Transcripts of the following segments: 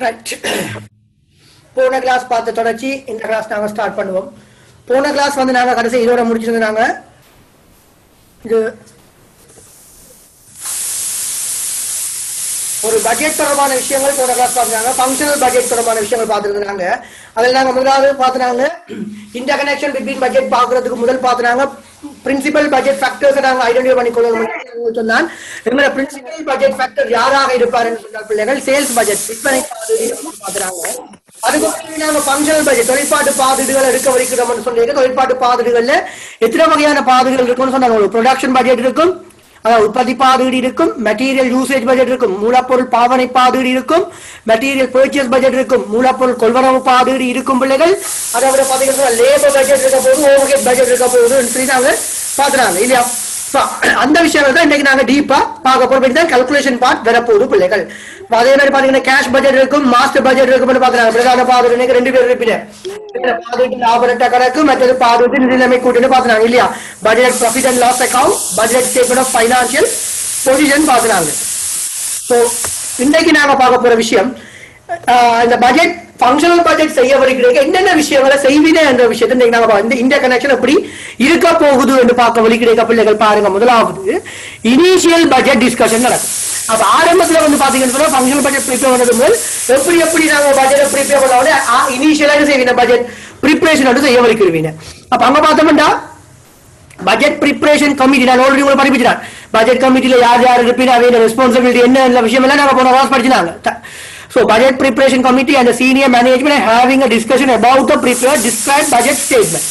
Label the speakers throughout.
Speaker 1: Right. போன class பார்த்த தொடர்ச்சி இந்த கிளாஸ் நாங்க ஸ்டார்ட் பண்ணுவோம். போன கிளாஸ் வந்து நாங்க கடைசி இதோட முடிச்சிருந்தாங்க. இது ஒரு பட்ஜெட் தொடர்பான விஷயங்கள் போன கிளாஸ் பார்த்தாங்க. ஃபங்க்ஷனல் பட்ஜெட் தொடர்பான விஷயங்கள் பார்த்துருந்தாங்க. அதில் நாங்க முதலாவது பார்த்தாங்க இன்டர் கனெக்ஷன் பிட்வீன் பட்ஜெட் பார்க்கறதுக்கு முதல் பார்த்தாங்க பிரின்சிபல் பட்ஜெட் ஃபேக்டர்ஸ் நாங்க ஐடென்டிஃபை பண்ணிக்கொள்ளணும் சொன்னான். எங்களோட பிரின்சிபல் பட்ஜெட் ஃபேக்டர் யாராக இருப்பார் என்று சொன்ன பிள்ளைகள் சேல்ஸ் பட்ஜெட் விற்பனை பார்த்துறாங்க. அதுக்கு நாங்க ஃபங்க்ஷனல் பட்ஜெட் தொழிற்பாட்டு பாதுகள் எடுக்க வைக்கிறோம்னு சொல்லியிருக்க. தொழிற்பாட்டு பாதுகள்ல எத்தனை வகையான பாதுகள் இருக்கும்னு சொன்னாங்க. ஒரு ப்ரொடக்ஷன் பட்ஜெட் இருக்கும், உற்பத்தி பாதுகாடு இருக்கும், மெட்டீரியல் யூசேஜ் பட்ஜெட் இருக்கும், மூலப்பொருள் பாவனை பாதுகாடு இருக்கும், மெட்டீரியல் பர்ச்சேஸ் பட்ஜெட் இருக்கும், மூலப்பொருள் கொள்வரவு பாதுகாடு இருக்கும் பிள்ளைகள். அதை விட பாத்தீங்கன்னா லேபர் பட்ஜெட் இருக்க போது, ஓவர்ஹெட் பட்ஜெட் இருக்க போகுதுன்னு சொல்லி நாங்க பாத்துறாங்க இல்லையா. அந்த விஷயங்கள் தான் இன்னைக்கு நாங்க டீப்பா பார்க்க போறோம். தான் கால்குலேஷன் பார்ட் வரப்போகுது பிள்ளைகள். அதே மாதிரி பாத்தீங்கன்னா கேஷ் பட்ஜெட் இருக்கும், மாஸ்டர் பட்ஜெட் இருக்கும் பாக்குறாங்க. பிரதான பாதுகாடு ரெண்டு பேர் இருப்பினர். பாதுகாட்டு லாபரட்ட கணக்கு மற்றது பாதுகாட்டு நிதிநிலைமை கூட்டுன்னு பாக்குறாங்க இல்லையா. Budget profit and loss account, budget statement of financial position பாக்குறாங்க. சோ இன்னைக்கு நாங்க பார்க்க போற விஷயம் இந்த பட்ஜெட் ஃபங்க்ஷனல் பட்ஜெட் செய்ய வலிக்கிறீங்க என்னென்ன விஷயங்களை செய்வீங்க என்ற விஷயத்தை இன்னைக்கு நாங்க இந்த இன்டர் கனெக்ஷன் எப்படி இருக்க போகுது என்று பார்க்க வலிக்கிறீங்க பிள்ளைகள். பாருங்க, முதலாவது இனிஷியல் பட்ஜெட் டிஸ்கஷன் நடக்கும். அப்ப ஆரம்பத்துல வந்து பாத்தீங்கன்னா ஃபங்க்ஷனல் பட்ஜெட் ப்ரிப்பேர் பண்ணது முதல் எப்படி நாங்க பட்ஜெட் ப்ரிப்பேர் பண்ணோட இனிஷியலாக செய்வீங்க பட்ஜெட் ப்ரிப்பரேஷன் வந்து செய்ய வலிக்கிறீங்க. அப்ப அங்க பார்த்தோம்னா பட்ஜெட் ப்ரிப்பரேஷன் கமிட்டி நான் ஆல்ரெடி உங்களுக்கு படிப்பிச்சிட்டேன். பட்ஜெட் கமிட்டியில யார் யார் இருப்பீங்க, அவையோட ரெஸ்பான்சிபிலிட்டி என்ன விஷயம் எல்லாம் நாங்க போன வாரம் படிச்சினாங்க. So budget preparation committee and the senior management are having a discussion about the prepared described budget statement.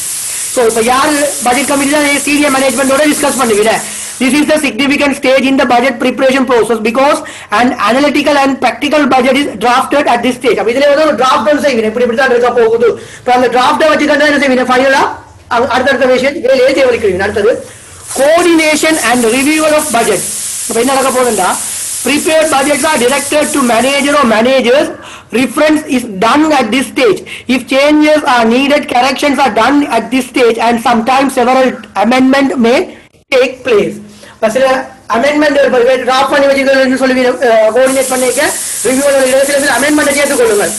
Speaker 1: So இப்ப யார் பட்ஜெட் கமிட்டி தான் சீனியர் மேனேஜ்மெண்டோட டிஸ்கஸ் பண்ணுவீங்க. This is the significant stage in the budget preparation process because an analytical and practical budget is drafted at this stage. அப்ப இதுல ஒரு draft down செய்வீங்க. இப்படி தான் இருக்க போகுது. அப்ப அந்த டிராஃப்ட் வச்சுக்கிட்டு என்ன செய்வீங்க, ஃபைனலா அடுத்த விஷயம் வேலையை செய்வீங்க. அடுத்தது கோஆர்டினேஷன் அண்ட் ரிவ்யூவல் ஆஃப் பட்ஜெட். இப்ப என்ன நடக்க போகுதுன்னா prepared budgets are directed to manager or managers. Reference is done at this stage. If changes are needed, corrections are done at this stage and sometimes several amendment may take place. சில amendment draft பண்ணி வச்சுக்கணும்னு சொல்லி coordinate பண்ணிக்க review சில amendment சேர்த்துக்கொள்ளுங்கள்.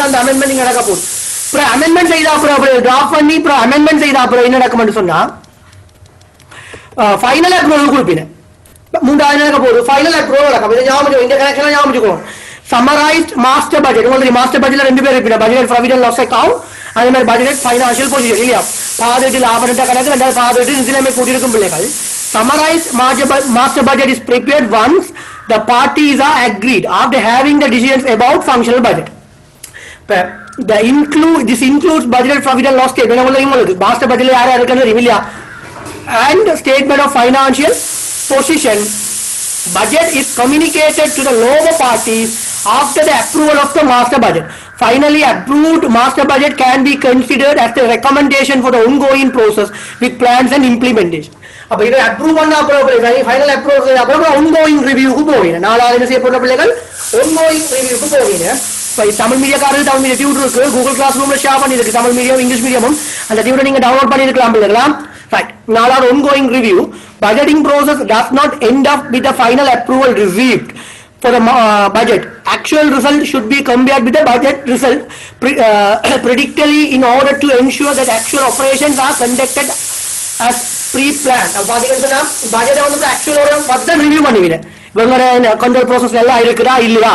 Speaker 1: அந்த amendment நடக்க போகுது. அப்புறம் அமெண்ட்மெண்ட் செய்த அப்புறம் டிராஃப்ட் பண்ணி அப்புறம் அமெண்ட்மெண்ட் செய்த அப்புறம் என்ன நடக்கும்னு சொன்னா ஃபைனல் அப்ரூவல் கொடுப்பீங்க. மூன்றாவது நடக்க போகுது ஃபைனல் அப்ரூவல் நடக்கும். இதை ஞாபகம் இந்த கனெக்ஷன் ஞாபகம் வச்சுக்கணும். சம்மரைஸ்ட் மாஸ்டர் பட்ஜெட் உங்களுக்கு மாஸ்டர் பட்ஜெட்ல ரெண்டு பேர் இருப்பீங்க. Budget profit and loss account, அதே மாதிரி பட்ஜெட் ஃபைனான்சியல் பொசிஷன் இல்லையா. பாதுகாட்டு லாபரட்ட கணக்கு ரெண்டாவது பாதுகாட்டு நிதிநிலைமை கூட்டியிருக்கும் பிள்ளைகள். Summarized master budget is prepared once the parties are agreed after having the decisions about functional budget. This includes budget profit and loss statement. Master budget and statement of financial position. Budget is communicated to the lower parties after the approval of the master budget. Finally, approved master budget can be considered as the recommendation for the ongoing process with plans and implementation. அப்ப இதை approve பண்ண அப்புறம் final approval அப்புறம் ongoing ரிவ்யூக்கு போவீங்க. நாலாவது என்ன செய்யப்பட்ட பிள்ளைகள் ongoing ரிவ்யூக்கு போவீங்க. தமிழ் மீடியாக்காரர்கள் தமிழ் மீடியா டியூட்டர் இருக்கு, கூகுள் கிளாஸ் ரூம்ல ஷேர் பண்ணிருக்கு தமிழ் மீடியம் இங்கிலீஷ் மீடியமும். அந்த டியூட்டர் நீங்க டவுன்லோட் பண்ணிருக்கலாம் பிள்ளைகளா. Right. நாலாவது ongoing review. Budgeting process does not end up with the final approval received for the budget. Actual result should be compared with the budget result predictably in order to ensure that actual operations are conducted as pre-planned. அப்ப பாத்தீங்கன்னா budget வந்து ஆக்சுவலோட மொத்தம் review பண்ணுவீங்க. இவங்க control process எல்லாம் இருக்குதா இல்லையா.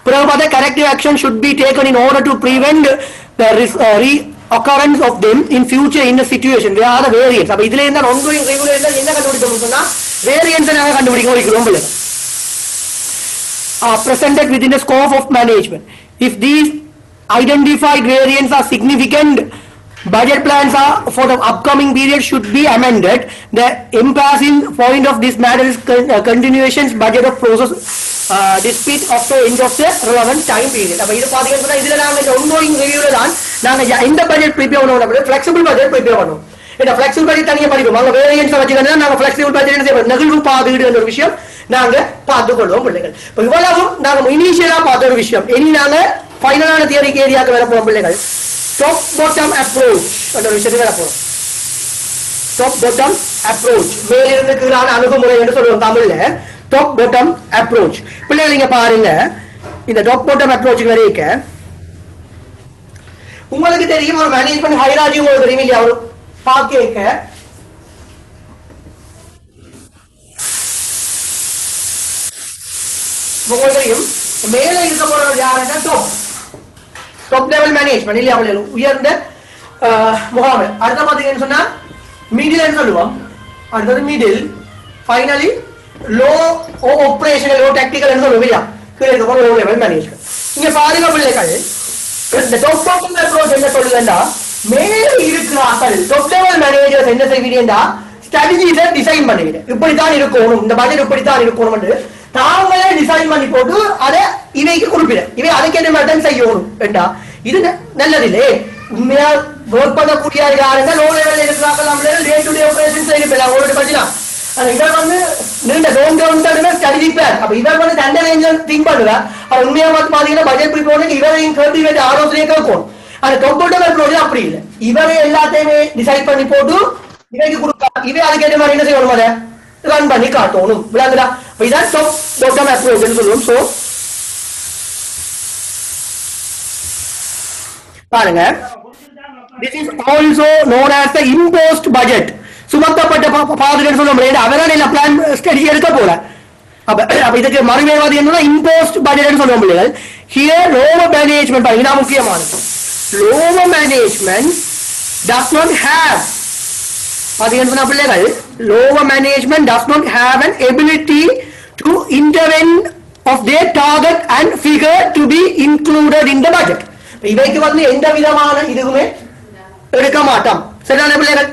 Speaker 1: பிறகு பார்த்தா corrective action should be taken in order to prevent the occurrence of them in future in a situation where are the variance. அப்ப இதுல இருந்தா ongoing review ல இருந்தா என்ன கண்டுபிடிக்கணும் சொன்னா வேரியன்ஸ் நாம கண்டுபிடிக்க வைக்கிறோம் பிள்ளை. Presented within the scope of management. If these identified variants are significant Budget plans are for the upcoming period should be amended. The impassing point of this matter is continuations budget of process dispute of the end of the relevant time period. அப்ப இது பாத்தீங்கன்னா இதுல நாங்க ongoing reviewல தான் நாங்க இந்த budget prepare பண்ணுவோம், flexible budget prepare பண்ணுவோம். இந்த flexible budget தனியா படிப்போம். அங்க வேரியன்ஸ் வச்சுக்கிட்டா நாங்க flexible budget என்ன செய்வோம், நெகிழ்வு பாதுகாப்பு என்ற ஒரு விஷயம் நாங்க பார்த்துக்கொள்வோம் பிள்ளைகள். இப்ப இவ்வளவும் நாங்க இனிஷியலா பார்த்த ஒரு விஷயம். இனி நாங்க ஃபைனலான தியரிக்கு ஏரியாக்கு வர போறோம் பிள்ளைகள். Top bottom approach என்ற விஷயத்துக்கு வர போறோம். Top bottom approach மேலிருந்து கீழான அணுகுமுறை என்று சொல்லுவோம் தமிழ்ல. Top bottom approach பிள்ளைகள் நீங்க பாருங்க, இந்த top bottom approach வரைக்கும் உங்களுக்கு தெரியும் ஒரு மேனேஜ்மெண்ட் ஹைரார்கி உங்களுக்கு தெரியும் இல்லையா, ஒரு பாக்கேக்க உங்களுக்கு தெரியும் மேல இருக்க போறது யாருன்னா டாப் லெவல் மேனேஜ்மெண்ட் இல்லையா, உயர்ந்த முகாமை. அடுத்த பாத்தீங்கன்னு சொன்னா மிடில் சொல்லுவோம், அடுத்தது middle, finally low operational low technical சொல்லுவோம் இல்லையா, கீழே இருக்க போற லோ லெவல் மேனேஜ்மெண்ட். இங்க பாருங்க பிள்ளைகள், இந்த டாப் பாட்டம் அப்ரோச் என்ன சொல்லுதுன்னா, மேலே இருக்கிறார்கள் டாப் லெவல் மேனேஜர்ஸ் என்ன செய்வீங்கன்னா ஸ்ட்ராட்டஜிஸை டிசைன் பண்ணுவீங்க. இப்படித்தான் இருக்கணும், இந்த பட்ஜெட் இப்படித்தான் இருக்கணும், தாங்களே டிசைன் பண்ணி போட்டு அதை இவைக்கு குறிப்பிட இவை அதுக்கு என்ன மட்டும் செய்யணும் வேண்டா. இது நல்லதில்லை. உண்மையா ஒர்க் பண்ணக்கூடிய யாருன்னா லோ லெவல் இருக்கிறாங்க, டே டு டே ஆபரேஷன் செய்யலாம் அவங்களோட படிக்கலாம். இவர் வந்து நீண்ட லோன் டவுன் ஸ்ட்ராட்டஜி பிளான். அப்ப இவர் வந்து தண்டை ரேஞ்ச் திங்க் பண்ணுவா. அவர் உண்மையா பாத்தீங்கன்னா பட்ஜெட் ப்ரிப்பேர் இவரையும் கேட்டு வேண்டிய ஆலோசனையை கேட்கும். அந்த கம்ப்யூட்டர் ப்ரோஜெக்ட் அப்படி இல்லை, இவரே எல்லாத்தையுமே டிசைட் பண்ணி போட்டு இவைக்கு கொடுக்க இவை அதுக்கேற்ற மாதிரி என்ன செய்யணும், அதை ரன் பண்ணி காட்டணும். விளங்குதா? இதான் டாப் பாட்டம் அப்ரோச் சொல்லுவோம். சோ பாருங்க, this is also known as the imposed budget. சுமத்தப்பட்ட பாதுகாப்பு சொல்லுவோம். அவரால் என்ன பிளான் ஸ்ட்ராட்டஜி எடுக்க போற. அப்ப இதுக்கு மறுமைவாதி என்னன்னா இம்போஸ்ட் பட்ஜெட் சொல்லுவோம் பிள்ளைகள். ஹியர் லோவர் மேனேஜ்மெண்ட் பாருங்க, முக்கியமானது. lower management does not have பாத்தீங்கன்னா பிள்ளைகள், lower management does not have an ability to intervene of their target and figure to be included in the budget. இவைக்கு வந்து எந்த விதமான இதுவுமே எடுக்க மாட்டோம். சரியான பிள்ளைகள்?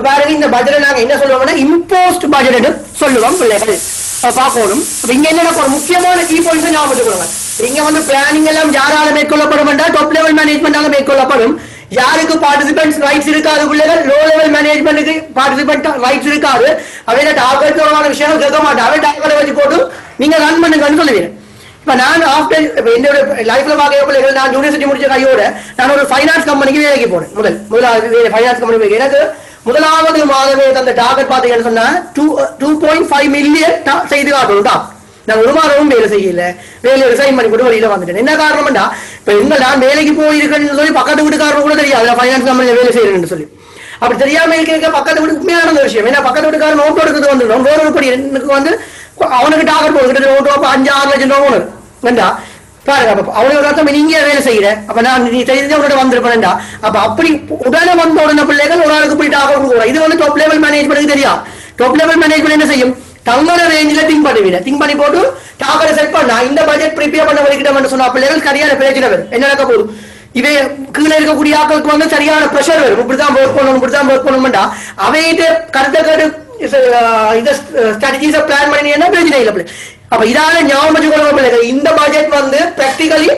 Speaker 1: பாருங்க, இந்த பட்ஜெட் நாங்க என்ன சொல்லுவோம்னா இம்போஸ்ட் பட்ஜெட் சொல்லுவோம் பிள்ளைகள். பார்க்கணும். இங்க என்ன முக்கியமான கீ பாயிண்ட்ஸ் ஞாபகம் வச்சுக்கோங்க. இங்க வந்து பிளானிங் எல்லாம் யாரால மேற்கொள்ளப்படும் என்றால் டாப் லெவல் மேனேஜ்மெண்டால மேற்கொள்ளப்படும். யாருக்கு பார்ட்டிசிபென்ட்ஸ் ரைட்ஸ் இருக்காது பிள்ளைகள், லோ லெவல் மேனேஜ்மெண்ட்டுக்கு பார்ட்டிசிபென்ட் ரைட்ஸ் இருக்காது. அவையில டார்கெட் தொடர்பான விஷயங்கள் கேட்க மாட்டேன். அவை டார்கெட் வச்சு போட்டு நீங்க ரன் பண்ணுங்கன்னு சொல்லுவீங்க. இப்ப நான் ஆஃப்டர் என்னோட லைஃப்ல பார்க்க பிள்ளைகள், நான் யூனிவர்சிட்டி முடிச்ச கையோட நான் ஒரு ஃபைனான்ஸ் கம்பெனிக்கு வேலைக்கு போனேன். முதலாவது ஃபைனான்ஸ் கம்பெனி எனக்கு முதலாவது மாதமே அந்த டார்கெட் பாத்தீங்கன்னு சொன்னா 2.5 மில்லியன் செய்து காட்டணும் தான். நான் ஒரு மாதமும் வேலை செய்யல, வேலையை ரிசைன் பண்ணி போட்டு வெளியில வந்துட்டேன். என்ன காரணம்டா, இப்ப எங்க நான் வேலைக்கு போயிருக்கேன்னு சொல்லி பக்கத்து வீட்டுக்காரன் கூட தெரியாது ஃபைனான்ஸ் கம்பெனில வேலை செய்யறேன்னு சொல்லி. அப்படி தெரியாம இருக்க பக்கத்து வீட்டு உண்மையான விஷயம். ஏன்னா பக்கத்து வீட்டுக்காரன் நோட்டு எடுக்கிறது வந்துடும். வேற ஒரு படி எனக்கு வந்து அவனுக்கு டார்கெட் போடுறது நோட்டு 5-6 லட்சம் ரூபா ஒன்று வேண்டா பாருங்க. அப்ப அவனுக்கு அர்த்தம் நீங்க வேலை செய்யற, அப்ப நான் நீ தெரிஞ்ச உடனே வந்திருப்பேன்டா. அப்ப அப்படி உடனே வந்த உடனே பிள்ளைகள் ஒரு ஆளுக்கு போய் டார்கெட் கொடுக்குறோம். இது வந்து டாப் லெவல் மேனேஜ்மெண்ட் தெரியும். டாப் லெவல் மேனேஜ்மெண்ட் என்ன செய்யும், தங்களோட ரேஞ்சில திங்க் பண்ணுவீங்க. திங்க் பண்ணி போட்டு டார்கெட் செட் பண்ணா இந்த பட்ஜெட் ப்ரிப்பேர் பண்ண வலிக்கிட்டோம்னு சொன்னா பிள்ளைகள் சரியான பிரச்சனை வரும். என்ன நடக்க போகுது, இவை கீழே இருக்கக்கூடிய ஆட்களுக்கு வந்து சரியான பிரஷர் வரும். இப்படிதான் ஒர்க் பண்ணணும், இப்படிதான் ஒர்க் பண்ணணும்டா. அவையிட்டு கருத்தை கேட்டு இதை ஸ்ட்ராட்டஜிஸை பிளான் பண்ணி என்ன பிரச்சனை இல்லை. அப்ப இதால ஞாபகம் வச்சுக்கொள்ள பிள்ளைகள், இந்த பட்ஜெட் வந்து பிராக்டிகலி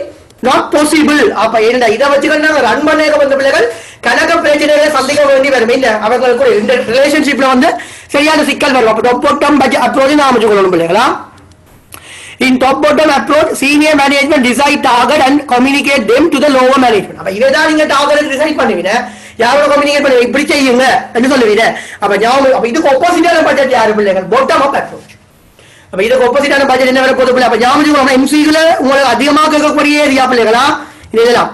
Speaker 1: நாட் பாசிபிள். அப்ப என்ன இதை வச்சுக்கிட்டு நாங்க ரன் பண்ண வந்த பிள்ளைகள் கணக்க பிரச்சனைகளை சந்திக்க வேண்டி வரும். இல்ல அவங்களுக்கு இந்த ரிலேஷன்ஷிப்ல வந்து சரியான சிக்கல் வரும். அப்ப டாப் பாட்டம் பட்ஜெட் அப்ரோச் ஞாபகம் வச்சுக்கொள்ளணும் பிள்ளைகளா. In top bottom approach, senior management decide target and communicate them to the lower management. அப்ப இதான் நீங்க டார்கெட் டிசைட் பண்ணுவீங்க, யாரோட கம்யூனிகேட் பண்ணுவீங்க, இப்படி செய்யுங்க என்று சொல்லுவீங்க. அப்ப ஞாபகம், அப்ப இதுக்கு ஆப்போசிட்டான பட்ஜெட் யாரு பிள்ளைகள், பாட்டம் அப் அப்ரோச். அப்ப இதுக்கு ஆப்போசிட்டான பட்ஜெட் என்ன வர போகுது? அப்ப ஞாபகம் எம்சிக்குள்ள உங்களுக்கு அதிகமாக கேட்கக்கூடிய ஏரியா பிள்ளைகளா இதெல்லாம்.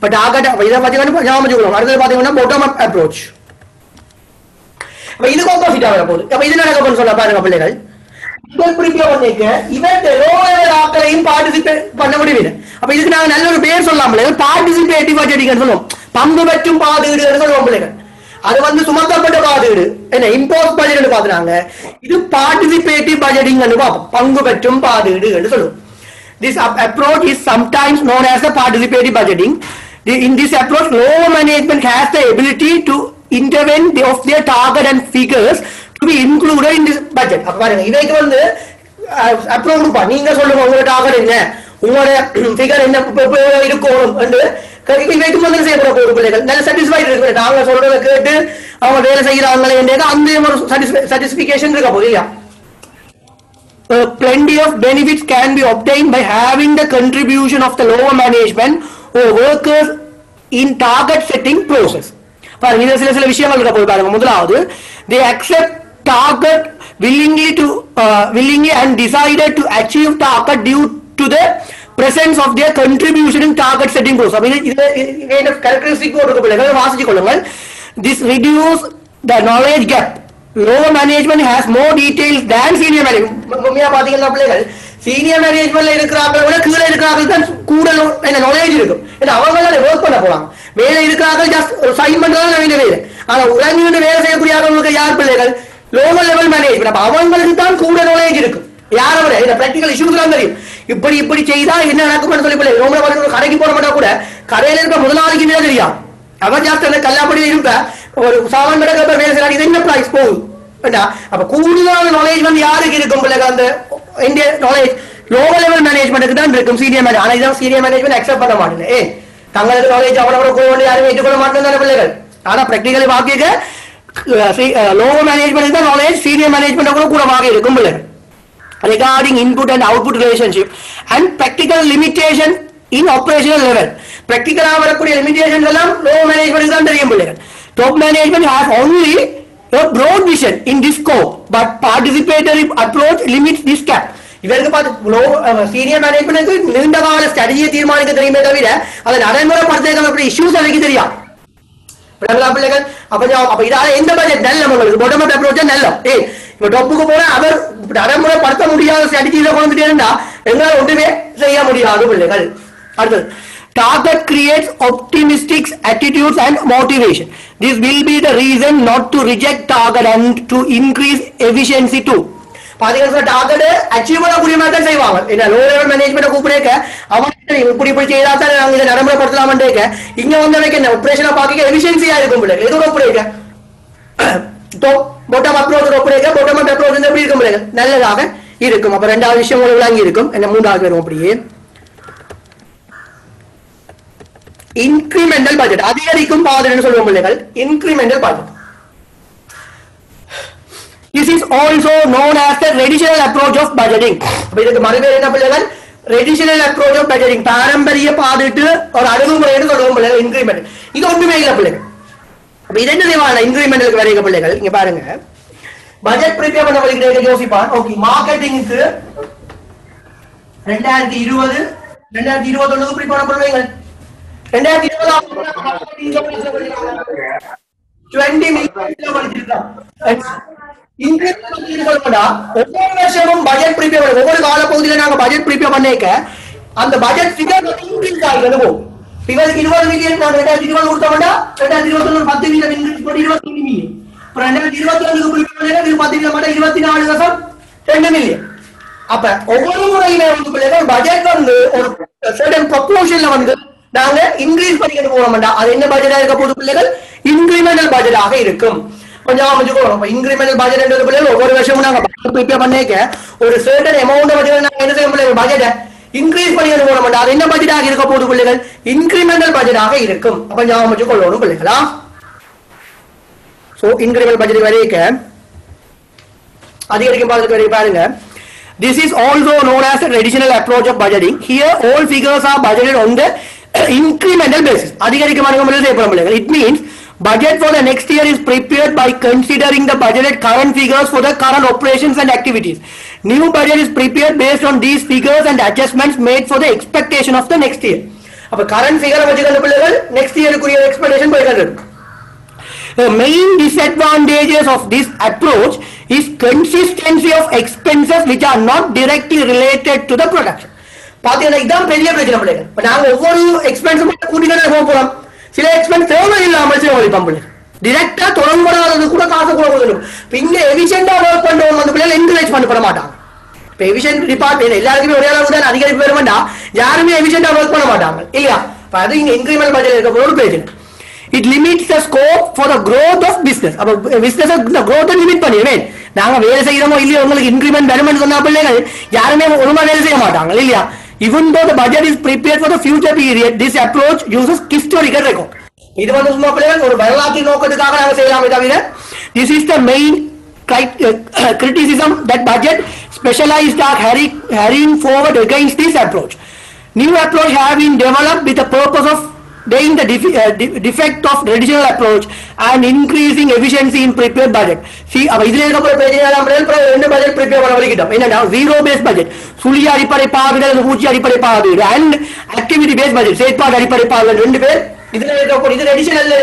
Speaker 1: பட் டார்கெட் அப்ப இதை பாத்தீங்கன்னா ஞாபகம் அடுத்தது பாத்தீங்கன்னா பாட்டம் அப் அப்ரோச். அப்ப இதுக்கு ஆப்போசிட்டா வர போகுது. அப்ப இது நடக்க போகுது சொல்ல பாருங்க பிள்ளைகள். பண்ண முடியல. அப்ப இதுக்கு நாங்க நல்ல ஒரு பேர் சொல்லலாம், பார்ட்டிசிபேட்டிவ் பட்ஜெட்டிங் சொல்லுவோம். பங்கு பெற்றும் பாதுகாடு சொல்லுவோம் பிள்ளைகள். அது வந்து சுமத்தப்பட்ட பாதுகாடு என்ன இம்போஸ் பட்ஜெட் பாத்துறாங்க. இது பார்ட்டிசிபேட்டிவ் பட்ஜெட்டிங் பங்கு பெற்றும் பாதுகாடு என்று சொல்லுவோம். This approach is sometimes known as the participative budgeting. In this approach, lower management has the ability to intervene of their target and figures to be included in this budget. அப்ப பாருங்க இதைக்கு வந்து approach கொடுப்பா, நீங்க சொல்லுங்க உங்களோட target என்ன, உங்களோட figure என்ன இருக்கும் என்று இவைக்கு வந்து செய்யப்பட போகிற பிள்ளைகள் நல்ல சாட்டிஸ்ஃபைட் இருக்கு. நாங்க சொல்றதை கேட்டு அவங்க வேலை செய்யறாங்களே அந்த ஒரு சாட்டிஸ்பிகேஷன் இருக்க போது இல்லையா. Plenty of benefits can be obtained by having the contribution of the lower management or workers in target setting process. பாருங்க இது சில விஷயங்கள் இருக்க போது பாருங்க. முதலாவது they accept target willingly and decided to achieve target due to the presence of their contribution in target setting process. இது characteristic இருக்க பிள்ளைகள் வாசிச்சு கொள்ளுங்கள். This reduce the knowledge gap. Lower management has more details than senior management. முன்னையா பாத்தீங்கன்னா பிள்ளைகள் senior மேனேஜ்மெண்ட்ல இருக்கிறாங்க விட கீழே இருக்கிறார்கள் தான் கூட நாலேஜ் இருக்கும். ஏன்னா அவங்க ஒர்க் பண்ண போறாங்க. மேலே இருக்கிறார்கள் ஜஸ்ட் சைன் பண்றதுதான் வேண்டிய வேலை. ஆனா உடனே வேலை செய்யக்கூடியவங்களுக்கு யார் பிள்ளைகள் லோவர் லெவல் மேனேஜ்மெண்ட். அப்ப அவங்களுக்கு தான் கூட நாலேஜ் இருக்கும். யாரை விட இந்த பிராக்டிகல் இஷ்யூஸ் எல்லாம் தெரியும். இப்படி செய்தா என்ன நடக்கும்னு சொல்லி பிள்ளை ரொம்ப கடைக்கு போட மாட்டா கூட கடையில இருக்க முதலாளிக்கு என்ன தெரியும். அவன் ஜாஸ்தி அந்த கல்லாப்படியில் இருப்ப ஒரு சாமான் கடை வேலை செய்யறாங்க. இது என்ன பிரைஸ் போகும். அப்ப கூடுதலான நாலேஜ் வந்து யாருக்கு இருக்கும் பிள்ளைங்க அந்த இந்திய நாலேஜ் லோவர் லெவல் மேனேஜ்மெண்ட்டுக்கு தான் இருக்கும். சீனியர் மேனேஜ் ஆனா இதான் சீனியர் மேனேஜ்மெண்ட் அக்செப்ட் பண்ண மாட்டேங்க. தங்களுக்கு நாலேஜ் அவ்வளவு கோவண்டு யாரும் ஏற்றுக்கொள்ள மாட்டேன் பிள்ளைகள். ஆனா பிராக்டிகலி வாக்கிக்க லோவர் மேனேஜ்மெண்ட் தான் நாலேஜ் சீனியர் மேனேஜ்மெண்ட் கூட வாங்க இருக்கும் பிள்ளைகள். Regarding input and output relationship and practical limitation in operational level. Practical வரக்கூடிய limitations எல்லாம் lower management தான் தெரியும் பிள்ளைகள். Top management has only a broad vision in this scope, but participatory approach limits this gap. இவருக்கு பார்த்து senior மேனேஜ்மெண்ட்டுக்கு நீண்ட கால ஸ்ட்ராட்டஜியை தீர்மானிக்க தெரியுமே தவிர அதை நடைமுறைப்படுத்த இஷ்யூஸ் எனக்கு தெரியும் பிள்ளைகள். அப்ப இதால எந்த பட்ஜெட் நல்ல உங்களுக்கு பாட்டம் அப் அப்ரோச் நல்ல இப்ப டொப்புக்கு போனா அவர் நடைமுறைப்படுத்த முடியாத ஸ்ட்ராட்டஜியில கொண்டுட்டேன்னா எங்களால் ஒன்றுமே செய்ய முடியாது பிள்ளைகள். அடுத்தது target creates optimistic attitudes and motivation. This will be the reason not to reject target and to increase efficiency too. பாத்தீங்கன்னா டார்கெட் அச்சீவ் பண்ணக்கூடிய மாதிரி தான் செய்வாங்க. என்ன லோ லெவல் மேனேஜ்மெண்ட் கூப்பிடுக்க அவங்க இப்படி செய்தா தான் நாங்க இதை நடைமுறைப்படுத்தலாம்னு இங்க வந்து என்ன ஆபரேஷனை பாக்க எஃபிஷியன்சியா இருக்கும் பிள்ளைங்க. எது ஒப்புடைக்க பாட்டம் அப்ரோச் ஒப்புடைக்க பாட்டம் அப் அப்ரோச் எப்படி இருக்கும் பிள்ளைங்க நல்லதாக இருக்கும். அப்ப ரெண்டாவது விஷயம் உங்களுக்கு விளங்கி இருக்கும். என்ன மூன்றாவது வரும் அப்படியே இன்கிரிமெண்டல் பட்ஜெட் அதிகரிக்கும் பாதுகாப்பு சொல்லுவோம் பிள்ளைகள். Incremental budget this is also known as the traditional approach of budgeting. அப்ப இதுக்கு மறுபேர் என்ன பிள்ளைகள் traditional approach of budgeting பாரம்பரிய பாதுகாப்பு ஒரு அணுகுமுறைன்னு சொல்லுவோம் பிள்ளைகள். இன்கிரிமெண்ட் இது ஒண்ணுமே இல்ல பிள்ளைகள். அப்ப இது என்ன செய்வாங்க இன்கிரிமெண்டலுக்கு வரைய பிள்ளைகள். இங்க பாருங்க பட்ஜெட் ப்ரிப்பேர் பண்ண வரைக்கும் யோசிப்பான். ஓகே மார்க்கெட்டிங்க்கு 2020 2021 ப்ரிப்பேர் பண்ண பண்ணுவீங்க. 20 மில்லியன் படிச்சிருக்கான். ஒவ்வொரு வருஷமும் பட்ஜெட் ப்ரிப்பேர் பண்ண ஒவ்வொரு காலப்பகுதியில நாங்க பட்ஜெட் ப்ரிப்பேர் பண்ணிக்க அந்த பட்ஜெட் ஃபிகர் இன்க்ரீஸ் ஆகிட்டு போகும். இவருக்கு 20 மில்லியன் 2020 கொடுத்தோம்னா 2021 10 மில்லியன் இன்க்ரீஸ் பண்ணி 20 மில்லியன். அப்புறம் 2021 ப்ரிப்பேர் பண்ணா 10 மில்லியன் மட்டும் 24.2 மில்லியன். அப்ப ஒவ்வொரு முறையில வந்து பிள்ளைகள் பட்ஜெட் வந்து ஒரு சர்டன் ப்ரொபோர்ஷன்ல வந்து நாங்க இன்க்ரீஸ் பண்ணிக்கிட்டு போறோம்டா. அது என்ன பட்ஜெட்டா இருக்க போது பிள்ளைகள் இன்கிரிமெண்டல் பட்ஜெட்டாக இருக்கும். கொஞ்சம் அமைச்சுக்கணும். இன்கிரிமெண்டல் பட்ஜெட் பிள்ளைகள் ஒவ்வொரு வருஷமும் நாங்க ப்ரிப்பேர் பண்ணிக்க ஒரு சர்டன் அமௌண்ட் பட்ஜெட் நாங்க என்ன செய்ய பிள்ளைகள் பட்ஜெட்டை இன்க்ரீஸ் பண்ணிக்கிட்டு போறோம்டா. அது என்ன பட்ஜெட்டாக இருக்க போது பிள்ளைகள் இன்கிரிமெண்டல் பட்ஜெட்டாக இருக்கும். கொஞ்சம் அமைச்சுக்கொள்ளணும் பிள்ளைகளா. சோ இன்கிரிமெண்டல் பட்ஜெட் வரைக்க அதிகரிக்கும் பட்ஜெட் வரைக்கும் பாருங்க. This is also known as the traditional approach of budgeting. Here all figures are budgeted on the incremental basis. It means budget for the next year is prepared by considering the budgeted current figures for the current operations and activities. New budget is prepared based on these figures and adjustments made for the expectation of the next year. அப்ப current figure வச்சுக்கிற next year குரிய expectation போயிடுது. The main disadvantages of this approach is consistency of expenses which are not directly related to the production. பாத்தீங்கன்னா இதான் பெரிய பிரச்சனை பிள்ளைங்க. இப்ப நாங்க ஒவ்வொரு எக்ஸ்பென்ஸ் கூட்டிட்டு போக போறோம். சில எக்ஸ்பென்ஸ் தேவை இல்லாமல் செலவழிப்போம் பிள்ளைங்க. டிரெக்டா தொடர்படாதது கூட காசு கூட கொடுக்கணும். இங்க எஃபிஷியண்டா ஒர்க் பண்றவங்க வந்து பிள்ளைகள் என்கரேஜ் பண்ண மாட்டாங்க. இப்ப எஃபிஷியன்ட் டிபார்ட்மெண்ட் எல்லாருக்குமே ஒரே அளவு தான் அதிகரிப்பு பெற வேண்டாம், யாருமே எஃபிஷியண்டா ஒர்க் பண்ண மாட்டாங்க இல்லையா? அது இங்க இன்கிரிமெண்ட் பட்ஜெட் இருக்க ஒரு பிரச்சனை. It limits the scope for the growth of business. அப்ப business growth லிமிட் பண்ணிடுவேன். நாங்க வேலை செய்யறோமோ இல்லையோ உங்களுக்கு இன்கிரிமெண்ட் வரும்னு சொன்னா பிள்ளைகள் யாருமே ஒழுங்கா வேலை செய்ய மாட்டாங்க இல்லையா? Even though the budget is prepared for the future period, this approach uses historical record. இது வந்து சும்மா பிள்ளைகள் ஒரு வரலாற்று நோக்கத்துக்காக நாங்க செய்யலாமே தவிர, this is the main criticism that budget specialists are carrying forward against this approach. New approach have been developed with the purpose of dealing the defect of traditional approach and increasing efficiency in prepared budget. See, அப்ப இதுல இருக்க போற பிரச்சனை எல்லாம் ரெண்டு budget prepare பண்ண வலிக்கிட்டோம். என்னன்னா zero base budget, சுழி அடிப்படை பாகுதல், பூச்சி அடிப்படை பாகுதல் அண்ட் ஆக்டிவிட்டி பேஸ் பட்ஜெட், செயற்பாடு அடிப்படை பாகுதல் ரெண்டு பேர் இதுல இருக்க. இது அடிஷனல்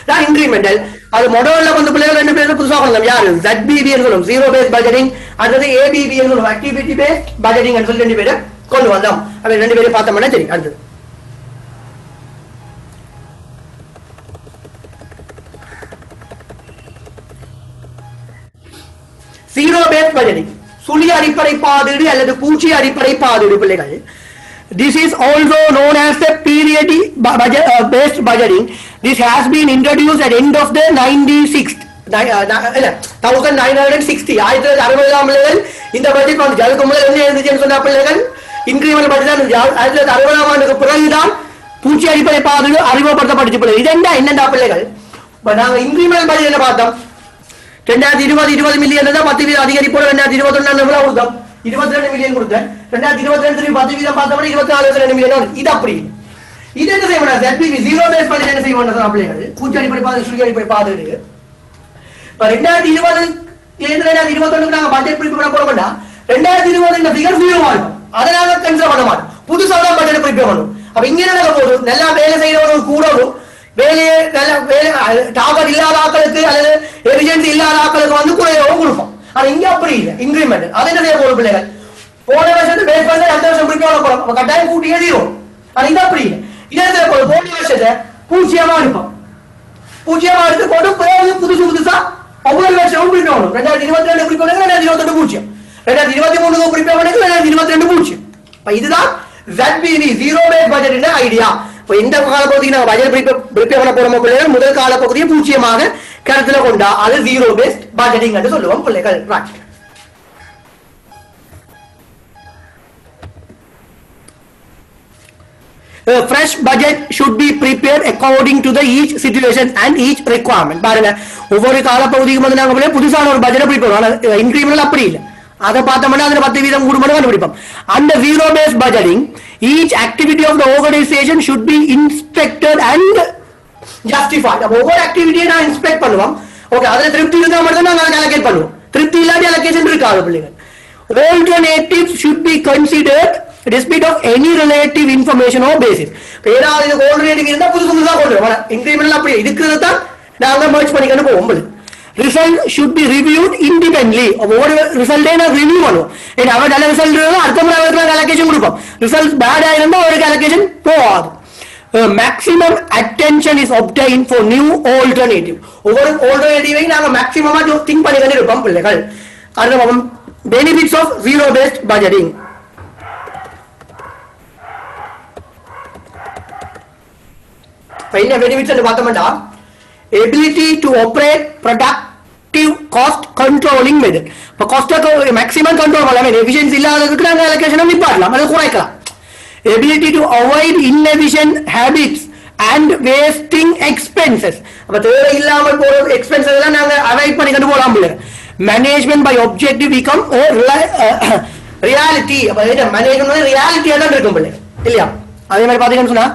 Speaker 1: தான் இன்கிரிமெண்டல். அது மொடல்ல வந்து பிள்ளைகள் ரெண்டு பேரும் புதுசா பண்ணலாம். யாரு ZBB ன்னு சொல்லுவோம், ஜீரோ பேஸ் பட்ஜெட்டிங், அடுத்தது ABB ன்னு சொல்லுவோம், ஆக்டிவிட்டி பேஸ் பட்ஜெட்டிங் சொல்லி ரெண்டு பேரை கொண்டு வந்தோம். அப்ப ரெண்டு பேரும் பார்த்தோம்னா சரி. அடுத்தது zero based budgeting, சுழி அடிப்படை பாதீடு அல்லது பூச்சி அடிப்படை பாதீடு பிள்ளைகள். This is also known as the period based budgeting. This has been introduced at end of the 1960 1960 இந்த பட்ஜெட் வந்து அதுக்கு முதல்ல என்ன இருந்துச்சுன்னு சொன்ன பிள்ளைகள் இன்கிரிமெண்ட் பட்ஜெட் தான். 1960 ஆண்டுக்கு பிறகுதான் பூச்சி அடிப்படை பாதீடு அறிமுகப்படுத்தப்பட்டுச்சு பிள்ளைகள். இது என்னடா பிள்ளைகள், நாங்க இன்கிரிமெண்ட் பட்ஜெட் என்ன பார்த்தோம், 2020 மில்லியன் தான் 10% அதிகரிப்போட 2021 எவ்வளவு கொடுத்தோம், 22 மில்லியன் கொடுத்தேன். 2022 10% பார்த்தோம்னா 24 மில்லியன். இது அப்படி இது என்ன செய்யணும், ZBB ஜீரோ பேஸ் பட்ஜெட் என்ன செய்யணும் பிள்ளைகள், பூச்சி அடிப்படை பாதீடு, சுழி அடிப்படை பாதீடு. இப்ப 2020 2021 நாங்க பட்ஜெட் ப்ரிப்பேர் பண்ண போற வேண்டாம். 2020 இந்த ஃபிகர் 0 ஆகும், அதனால கன்சிடர் பண்ண மாட்டோம், புதுசா தான் பட்ஜெட் ப்ரிப்பேர் பண்ணணும். அப்ப இங்க என்ன போகுது, நல்லா வேலை செய்யறவங்க கூடவும் வேலையே டார்கெட் இல்லாத ஆட்களுக்கு அல்லது எஃபிஷியன்சி இல்லாத ஆட்களுக்கு வந்து குறையவும் கொடுப்போம். ஆனா இங்க அப்படி இல்லை, இன்கிரிமெண்ட். அது என்ன செய்ய போறோம் பிள்ளைகள், போன வருஷத்து பேஸ் பண்ணி அடுத்த வருஷம் ப்ரிப்பேர் பண்ண போறோம், கட்டாயம் கூட்டி எழுதிடும். ஆனா இது அப்படி இல்லை, இதே போன வருஷத்தை பூச்சியமா எடுப்போம், பூச்சியமா எடுத்து போட்டு புதுசா ஒவ்வொரு வருஷமும் ப்ரிப்பேர் பண்ணணும். 2022 ப்ரிப்பேர் பண்ணி 2021 பூச்சியம், 2023 ப்ரிப்பேர் பண்ணி 2022 பூச்சியம். இதுதான் ZBB zero base budget idea. இந்த காலப்பகுதிக்கு நாங்கள் பட்ஜெட் ப்ரிப்பேர் பண்ண போறோம் பிள்ளைகள், முதல் காலப்பகுதியை பூச்சியமாக கருத்துல கொண்டா அது ஜீரோ பேஸ்ட் பட்ஜெட்டிங் என்று சொல்லுவோம் பிள்ளைகள். A fresh budget should be prepared according to the each situation and each requirement. பாருங்க, ஒவ்வொரு காலப்பகுதிக்கும் வந்து நாங்க புதுசான ஒரு பட்ஜெட் ப்ரிப்பேர் பண்ணோம். இன்கிரிமெண்ட் அப்படி இல்லை, அதை பார்த்தோம்னா அதுல 10% கூடுதல் கண்டுபிடிப்போம். அந்த zero base budgeting each activity of the organization should be inspected and justified. அப்ப ஒவ்வொரு ஆக்டிவிட்டியை நான் இன்ஸ்பெக்ட் பண்ணுவோம். ஓகே, அதுல திருப்தி இருந்தா மட்டும் நாங்க அலோகேட் பண்ணுவோம், திருப்தி இல்லாத அலோகேஷன் இருக்காது பிள்ளைகள். Alternatives should be considered despite of any relative information or basis. ஏதாவது இது ஆல்டர்னேட்டிவ் இருந்தா புதுசா கொண்டு வரோம். இன்கிரிமெண்ட் அப்படி இருக்கிறது தான் நாங்க மர்ஜ் பண்ணிக்கணும் போவோம். Result should be reviewed independently. ஒவ்வொரு ரிசல்ட்டே நான் ரிவ்யூ பண்ணுவோம். ஏன்னா அவன் நல்ல ரிசல்ட் இருந்தா அடுத்த முறை அவருக்கு அலோகேஷன் கொடுப்போம். ரிசல்ட் பேடா இருந்தா அவருக்கு அலோகேஷன் போகாது. Maximum attention is obtained for new alternative. ஒவ்வொரு ஆல்டர்னேட்டிவை நாங்க மேக்ஸிமமா திங்க் பண்ணி இருப்போம் பிள்ளைகள். அடுத்து benefits of zero based budgeting. என்ன பெனிஃபிட்ஸ் என்று பார்த்தோம்னா, ability to operate productive cost controlling method. இப்ப காஸ்ட் மேக்ஸிமம் கண்ட்ரோல் பண்ணலாம், எஃபிஷியன்சி இல்லாததுக்கு நாங்க அலோகேஷன் நிப்பாட்டலாம், அதை குறைக்கலாம். ability to avoid inefficient habits and wasting expenses. அப்ப தேவை இல்லாமல் போற எக்ஸ்பென்சஸ் எல்லாம் நாங்க அவாய்ட் பண்ணி கொண்டு போலாம். management by objective become a reality. அப்ப மேனேஜ்மென்ட் ரியாலிட்டியா தான் இருக்கும் பிள்ளைங்க இல்லையா? அதே மாதிரி பாத்தீங்கன்னு சொன்னா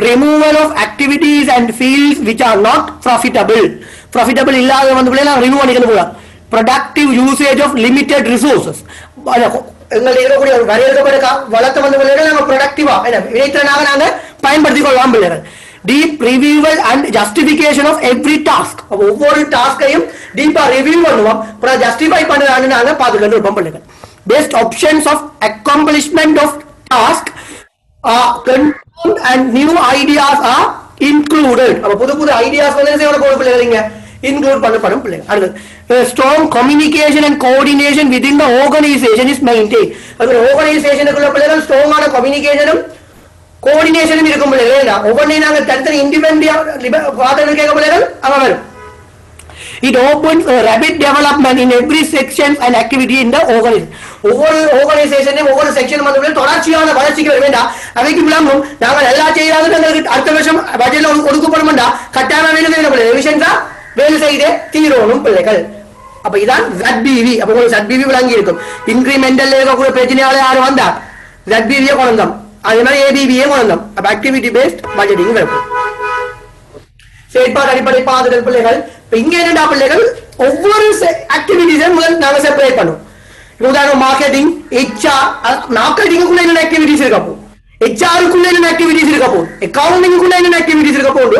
Speaker 1: removal of activities and fields which are not profitable இல்லாத வந்து பிள்ளைங்க ரிமூவ் பண்ணிட்டு போலாம். productive usage of limited resources. எங்களுடைய இருக்கக்கூடிய வரையறுக்கப்பட்ட வளத்தை வந்து பிள்ளைகள் நாங்க ப்ரொடக்டிவா இணைத்திறனாக நாங்க பயன்படுத்திக் கொள்ளலாம் பிள்ளைகள். deep reviewal and justification of every task. ஒவ்வொரு டாஸ்கையும் டீப்பா ரிவ்யூ பண்ணுவோம், அப்புறம் ஜஸ்டிஃபை பண்ணுறான்னு நாங்க பார்த்துக்கிட்டு இருப்போம் பிள்ளைகள். best options of accomplishment of task are confirmed and new ideas are included. அப்ப புது ஐடியாஸ் வந்து என்ன செய்யணும் பிள்ளைங்க include பண்ணப்படும் பிள்ளைங்க. அடுத்து strong communication and coordination within the organization is maintained. அது ஆர்கனைசேஷனுக்குள்ள பிள்ளைகள் ஸ்ட்ராங்கான கம்யூனிகேஷனும் கோஆர்டினேஷனும் இருக்கும் பிள்ளைகள். ஒவ்வொன்றையும் நாங்கள் தனித்தனி இண்டிபெண்டன்ட் பாடல்கள் கேட்க பிள்ளைகள் அவ வரும். It opens a rapid development in every section and activity in the organization. ஒவ்வொரு ஆர்கனைசேஷனையும் ஒவ்வொரு செக்ஷனும் வந்து தொடர்ச்சியான வளர்ச்சிக்கு வர வேண்டாம். அவைக்கு விளங்கும் நாங்கள் எல்லா செய்யாத அடுத்த வருஷம் பட்ஜெட்ல ஒதுக்கப்படும் கட்டாயமா வேலை வேலை செய்தே தீரோனும் பிள்ளைகள். அப்ப இதான் ZBV. அப்ப உங்களுக்கு ZBV விளங்கி இருக்கும். இன்கிரிமெண்டல் இருக்கக்கூடிய பிரச்சனையால யாரு வந்தா ZBV கொண்டோம். அதே மாதிரி ABV கொண்டோம். அப்ப ஆக்டிவிட்டி பேஸ்ட் பட்ஜெட்டிங் இருக்கும். செயற்பாடு அடிப்படை பாதுகாப்பு பிள்ளைகள். இங்க என்னடா பிள்ளைகள் ஒவ்வொரு ஆக்டிவிட்டிஸும் முதல் நாங்க செப்பரேட் பண்ணுவோம். உதாரணம் மார்க்கெட்டிங், HR, மார்க்கெட்டிங்குள்ள என்ன ஆக்டிவிட்டிஸ் இருக்க போகுது, HRக்குள்ள என்ன ஆக்டிவிட்டிஸ் இருக்க போகுது, அக்கவுண்டிங்குள்ள என்ன ஆக்டிவிட்டிஸ் இருக்க போகுது,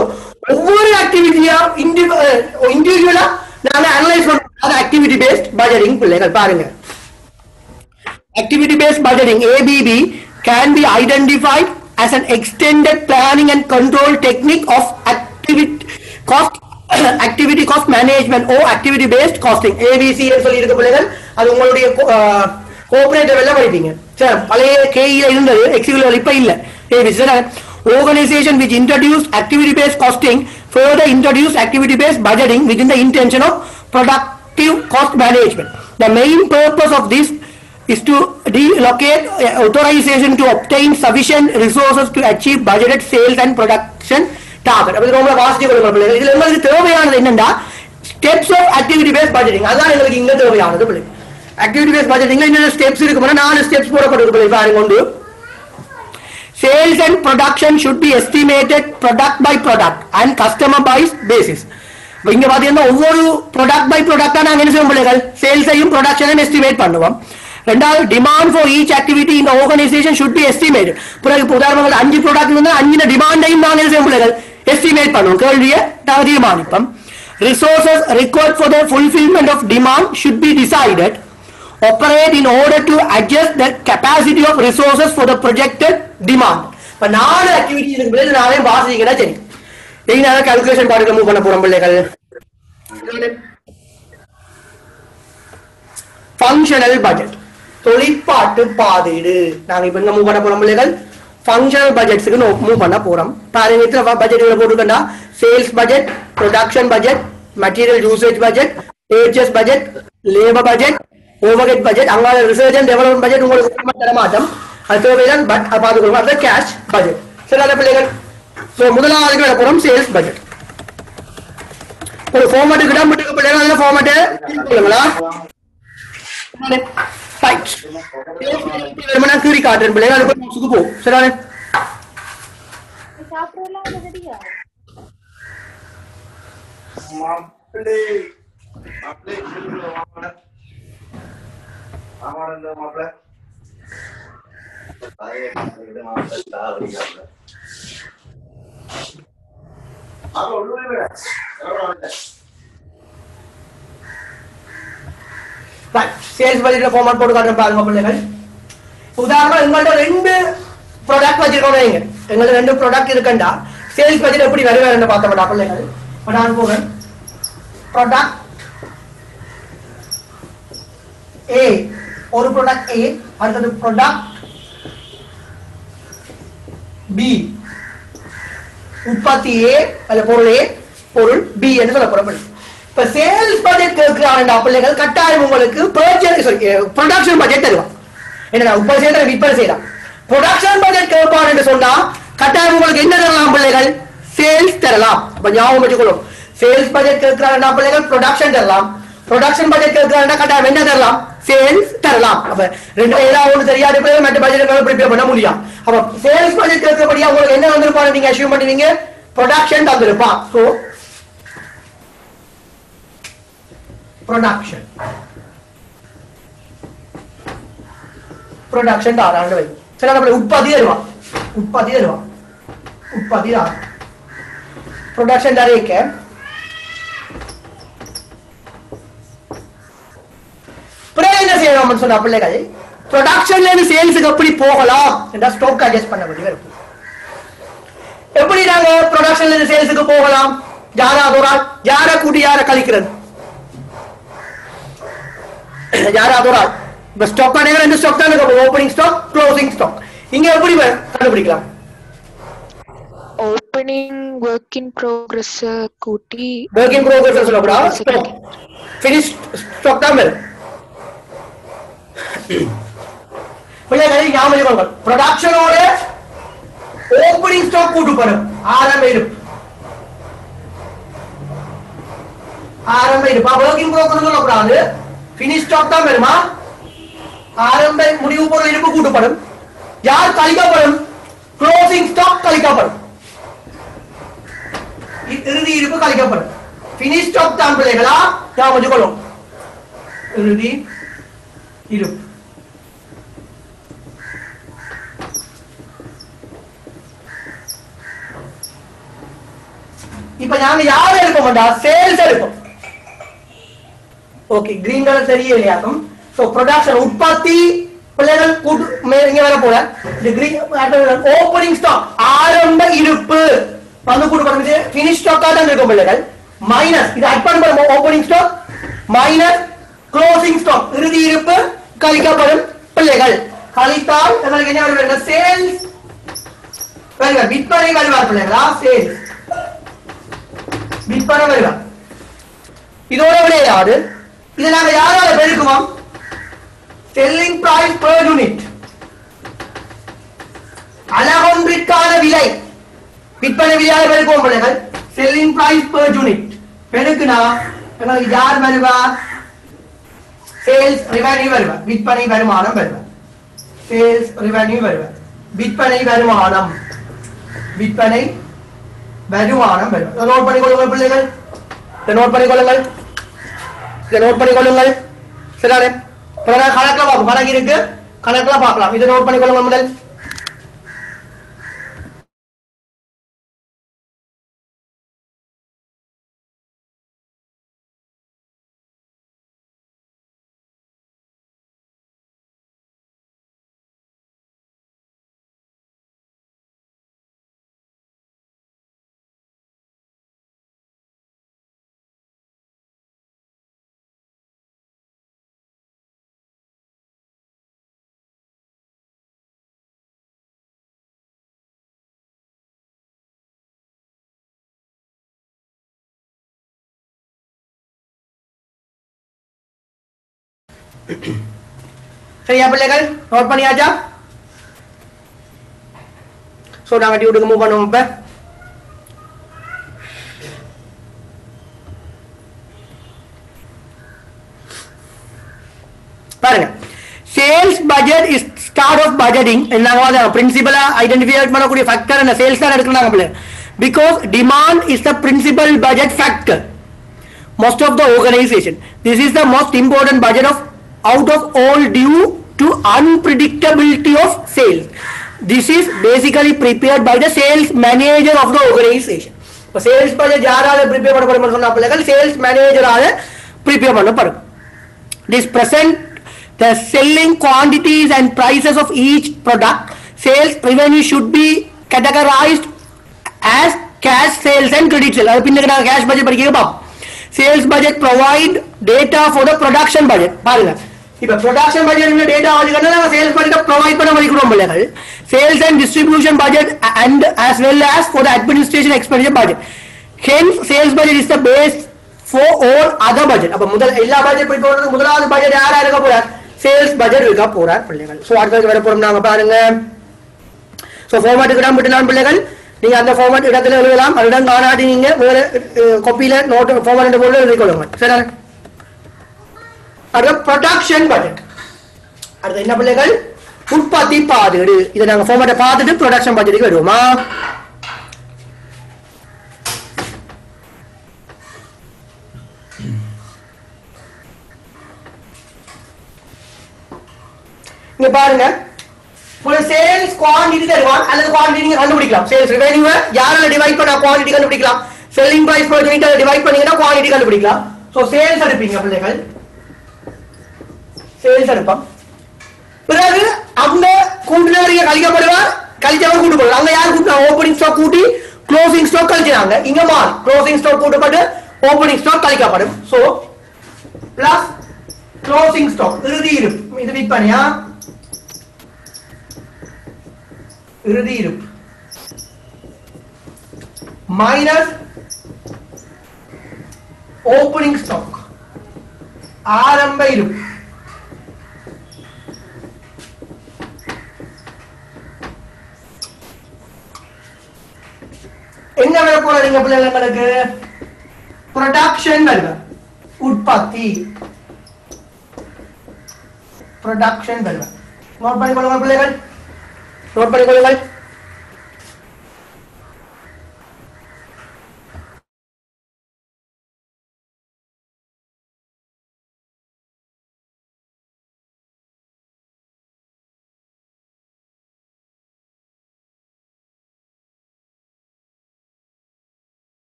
Speaker 1: ஒவ்வொரு ஆக்டிவிட்டியா இண்டிவிஜுவலா நாங்க அனலைஸ் பண்ணுவோம். அது ஆக்டிவிட்டி பேஸ்ட் பட்ஜெட்டிங் பிள்ளைகள். பாருங்க, activity based budgeting ABB can be identified as an extended planning and control technique of activity cost management or activity based costing. ABC சொல்லி இருக்க பிள்ளைகள். அது உங்களுடைய கோஆபரேட் லெவல்ல படிப்பீங்க. சரி, பழைய KE இருந்தது, எக்ஸிக்யூட்டிவ் இப்ப இல்ல. ABC organization which introduced activity based costing further introduced activity based budgeting within the intention of productive cost management. The main purpose of this is to relocate authorization to obtain sufficient resources to achieve budgeted sales and production target. அப்ப ரொம்ப வாசிச்சு கொடுங்க. இதுல உங்களுக்கு தேவையானது என்னன்னா steps of activity based budgeting. அதான் உங்களுக்கு இங்க தேவையானது பிள்ளை. ஆக்டிவிட்டி பேஸ்ட் பட்ஜெட்டிங்ல என்னென்ன ஸ்டெப்ஸ் இருக்குன்னா 4 ஸ்டெப்ஸ் போடப்பட்டிருக்கு பிள்ளை. பாருங்க, கொண்டு sales and production should be estimated product by product and customer by basis. இங்க பாத்தீங்கன்னா ஒவ்வொரு ப்ராடக்ட் பை ப்ராடக்டா நாங்க என்ன செய்வோம் பிள்ளைகள், சேல்ஸையும் ப்ரொடக்ஷனையும் எஸ்டிமேட் பண்ணுவோம். ரெண்டாவது, demand for each activity in organisation should be estimate. பிறகு உதாரணங்கள் 5 ப்ராடக்ட் வந்து 5 டிமாண்டையும் நாங்க என்ன செய்வோம் பிள்ளைகள், எஸ்டிமேட் பண்ணுவோம். கேள்வியை நாங்கள் தீர்மானிப்போம். Resources required for the fulfillment of demand should be decided. Operate in order to adjust the capacity of resources for the projected demand. இப்ப 4 ஆக்டிவிட்டிஸ் இருக்கு பிள்ளைகள். நானே வாசிக்கிறேன். சரி, நீங்க கால்குலேஷன் பார்ட்ல மூவ் பண்ண போறோம் பிள்ளைகள். ஃபங்க்ஷனல் பட்ஜெட், தொழிற்பாட்டு பாதீடு. நாங்க இப்ப மூவ் பண்ண போறோம் பிள்ளைகள். ஃபங்க்ஷனல் பட்ஜெட்ஸ்க்கு மூவ் பண்ண போறோம். பாருங்க, இத்தனை பட்ஜெட் போட்டுக்கண்டா sales budget, production budget, material usage budget, purchase budget, labour budget, overhead budget. அங்க ரிசர்ச் அண்ட் டெவலப்மெண்ட் பட்ஜெட் உங்களுக்கு தர மாட்டோம், அது தேவைதான். பட் அது பார்த்துக்கணும். அது கேஷ் பட்ஜெட். சரி பிள்ளைகள், சோ முதலாவது வர போறோம் சேல்ஸ் பட்ஜெட். ஒரு ஃபார்மட் கிட்ட மட்டும் பிள்ளைகள், அந்த ஃபார்மட் சொல்லுங்களா? ரைட், நான் கீறி காட்டுறேன் பிள்ளைகள். அது கொஞ்சம் போ. சரிதானே? சாப்பிடலாம் ரெடியா? மாப்ளே மாப்ளே சொல்லுங்க. ஆமாடா மாப்ளே. ஆயே இது மாப்ளே தாரியாப்ல. ஆமா உள்ளே வேற. ரைட், சேல்ஸ் பட்ஜெட்ல ஃபார்மட் போட்டு காட்டுறேன் பாருங்க பிள்ளைகள். உதாரணமா எங்கள்ட்ட 2 ப்ராடக்ட் வச்சிருக்கோம். எங்கள்ட்ட 2 ப்ராடக்ட் இருக்கண்டா சேல்ஸ் பட்ஜெட் எப்படி வருவாருன்னு பார்த்தோம்டா பிள்ளைகள். இப்ப நான் போகிறேன். ப்ராடக்ட் A, ஒரு ப்ராடக்ட் A, அடுத்தது ப்ராடக்ட் B, உற்பத்தி A அல்ல பொருள் A, பொருள் B என்று சொல்லப்படும். இப்ப சேல்ஸ் பட்ஜெட் கேட்கிறாங்க பிள்ளைகள், கட்டாயம் உங்களுக்கு ப்ரொடக்ஷன் பட்ஜெட் தருவான். என்ன உற்பத்தி செய்யற விற்பனை செய்யலாம். ப்ரொடக்ஷன் பட்ஜெட் கேட்பான் என்று சொன்னா கட்டாயம் உங்களுக்கு என்ன தரலாம் பிள்ளைகள், சேல்ஸ் தரலாம். அப்ப ஞாபகம் வச்சுக்கணும், சேல்ஸ் பட்ஜெட் கேட்கிறாங்க பிள்ளைகள் ப்ரொடக்ஷன் தரலாம். ப்ரொடக்ஷன் பட்ஜெட் கேட்கிறாங்க கட்டாயம் என்ன தரலாம், சேல்ஸ் தரலாம். அப்ப ரெண்டு ஏதாவது ஒன்று தெரியாத பிள்ளைகள் மற்ற பட்ஜெட் ப்ரிப்பேர் பண்ண முடியும். அப்ப சேல்ஸ் பட்ஜெட் கேட்கறபடியா உங்களுக்கு என்ன வந்திருப்பாங்க நீங்க அசியூம் பண்ணுவீங்க, ப்ரொடக்ஷன் தந்திருப்பான். சோ ப்ரொடக்ஷன் ப்ரொடக்ஷன் தாராண்டு வை. சரி, நம்ம உற்பத்தி தருவான். உற்பத்தி தருவான். உற்பத்தி தான் ப்ரொடக்ஷன் தரேக்க. என்ன செய்யணும் சொன்ன பிள்ளைகள், ப்ரொடக்ஷன்ல இருந்து சேல்ஸுக்கு எப்படி போகலாம் என்ற ஸ்டாக் அட்ஜஸ்ட் பண்ண வேண்டியது இருக்கும். எப்படி நாங்க ப்ரொடக்ஷன்ல இருந்து சேல்ஸுக்கு போகலாம்? யாராவது ஒரு ஆள் யாரை கூட்டி யாரை கழிக்கிறது? யாராவது ஒரு ஆள் இப்ப ஸ்டாக் ரெண்டு ஸ்டாக் தான் இருக்கு, ஓப்பனிங் ஸ்டாக், க்ளோசிங் ஸ்டாக். இங்க எப்படி கண்டுபிடிக்கலாம்?
Speaker 2: ஓப்பனிங் ஒர்க் இன் ப்ரோக்ரஸ் கூட்டி
Speaker 1: ஒர்க் இன் ப்ரோக்ரஸ் சொல்லக்கூடாது, ஸ்டாக் ஃபினிஷ் ஸ்டாக் தான் வரும். பிள்ளைகளை ஞாபகம் ப்ரொடக்ஷனோட ஓப்பனிங் ஸ்டாக் கூட்டப்படும். ஆரம்ப இருப்பு ஒர்க் இன் ப்ரோக்ரஸ் சொல்லக்கூடாது, ஃபினிஷ் ஸ்டாக் தான் வருமா? ஆரம்ப முடிவு பொருள் இருப்பு கூட்டப்படும். யார் கழிக்கப்படும்? க்ளோசிங் ஸ்டாக் கழிக்கப்படும், இறுதி இருப்பு கழிக்கப்படும். ஃபினிஷ் ஸ்டாக் தான் பிள்ளைகளா ஞாபகம் வச்சுக்கொள்ளும். இறுதி இருப்பு. இப்ப நாங்க யாரை எடுப்போம்டா? சேல்ஸ் எடுப்போம். ஓகே, கிரீன் கலர் சரியே இல்லையாக்கும். சோ ப்ரொடக்ஷன் உற்பத்தி பிள்ளைகள் இங்க வர போல ஓப்பனிங் ஸ்டாக் ஆரம்ப இருப்பு வந்து கூட்டு ஃபினிஷ் ஸ்டாக்கா தான் இருக்கும் பிள்ளைகள். மைனஸ் இது ஆட் பண்ண opening stock minus closing stock இறுதி இருப்பு கழிக்கப்படும் பிள்ளைகள். கழித்தால் எங்களுக்கு என்ன வருது? சேல்ஸ் வருவார், விற்பனை வருவார் பிள்ளைகளா. சேல்ஸ் விற்பனை வருவார். இதோட விடையாது இதை நாங்க யாரால பெருக்குவோம்? செல்லிங் பிரைஸ் பெர் யூனிட், அலகொன்றிற்கான விலை, விற்பனை விலையாக பெருக்குவோம் பிள்ளைகள். செல்லிங் பிரைஸ் பெர் யூனிட் பெருக்குனா எங்களுக்கு யார் வருவா? சேல்ஸ் ரெவென்யூ வருவா, விற்பனை வருமானம் வருவா. சேல்ஸ் ரெவென்யூ வருவா, விற்பனை வருமானம், விற்பனை வருமானம் வருவா. நோட் பண்ணிக்கொள்ளுங்கள் பிள்ளைகள், நோட் பண்ணிக்கொள்ளுங்கள், நோட் பண்ணிக்கொள்ளுங்கள். சரிதானே? கணக்குல பார்ப்போம், கணக்கு இருக்கு, கணக்குல பார்க்கலாம். இதை நோட் பண்ணிக்கொள்ளுங்க முதல். சரியா பிள்ளைகள்? நோட் பண்ணியாச்சா? சோ நாங்க டியூட்டுக்கு மூவ் பண்ணுவோம். இப்ப பாருங்க, sales budget is start of budgeting. என்ன பிரின்சிபலா ஐடென்டிஃபை பண்ணக்கூடிய ஃபேக்டர் என்ன? சேல்ஸ் தான் எடுக்கறாங்க பிள்ளை. Because demand is the principal budget factor most of the organization. This is the most important budget of out of all due to unpredictability of sales. This is basically prepared by the sales manager of the organization. So sales budget யாரால prepare பண்ணப்படும்னு சொன்னா பிள்ளைகள் sales manager ஆல prepare பண்ணப்படும். This present the selling quantities and prices of each product. Sales revenue should be categorized as cash sales and credit sales. அது பின்னுக்கு நான் cash budget படிக்க பாப்போம். Sales budget provide data for the production budget. பாருங்க, இப்ப production budget இந்த data வாங்கிட்டா நாம sales budget provide பண்ண வலிக்கிறோம் பிள்ளைகள். Sales and distribution budget and as well as for the administration expenditure budget. Hence sales budget is the base for all other budget. அப்ப முதல் எல்லா budget போய் போறது முதலாவது budget யாரா இருக்க போறார்? Sales budget இருக்க போறார் பிள்ளைகள். சோ அடுத்து வர போறோம் நாம பாருங்க. சோ ஃபார்மேட்டுக்கு நாம் விட்டுலாம் பிள்ளைகள். நீங்க அந்த ஃபார்மேட் இடத்துல எழுதலாம், அதுதான் காணாடி நீங்க வேற காப்பியில நோட் ஃபார்மேட் போல எழுதிக்கொள்ளுங்க. சரி, அடுத்து ப்ரொடக்ஷன் பட்ஜெட். அடுத்து என்ன பிள்ளைகள்? உற்பத்தி பாதீடு. இதை நாங்க ஃபார்மேட்டை பார்த்துட்டு ப்ரொடக்ஷன் பட்ஜெட்டுக்கு வருவோமா? இங்க பாருங்க, ஒரு சேல்ஸ் குவாண்டிட்டி தருவான் அல்லது குவாண்டிட்டி நீங்க கண்டுபிடிக்கலாம். சேல்ஸ் ரெவென்யூ யாரால டிவைட் பண்ணா குவாண்டிட்டி கண்டுபிடிக்கலாம். Selling price per unit divide பண்ணீங்கன்னா குவாண்டிட்டி கண்டுபிடிக்கலாம். சோ சேல்ஸ் எடுப்பீங்க பிள்ளைகள், சேல்ஸ் எடுப்போம். பிறகு அந்த கூட்டுநர் கழிக்கப்படுவார், கழிச்சவங்க கூட்டு போடுறது. அங்க யார் கூட்டா ஓப்பனிங் ஸ்டாக் கூட்டி க்ளோசிங் ஸ்டாக் கழிச்சாங்க. இங்க மாறி க்ளோசிங் ஸ்டாக் கூட்டப்பட்டு ஓப்பனிங் ஸ்டாக் கழிக்கப்படும். சோ பிளஸ் க்ளோசிங் ஸ்டாக் இறுதி இருப்பு, இது விற்பனையா இறுதி இருப்பு மைனஸ் ஓப்பனிங் ஸ்டாக் ஆரம்ப இருப்பு. என்ன வர போற நீங்க பிள்ளைங்களுக்கு ப்ரொடக்ஷன் வருது, உற்பத்தி ப்ரொடக்ஷன் வருது. நோட் பண்ணிக்கொள்ளுங்கள் பிள்ளைகள், நோட் பண்ணிக்கொள்ளுங்கள்.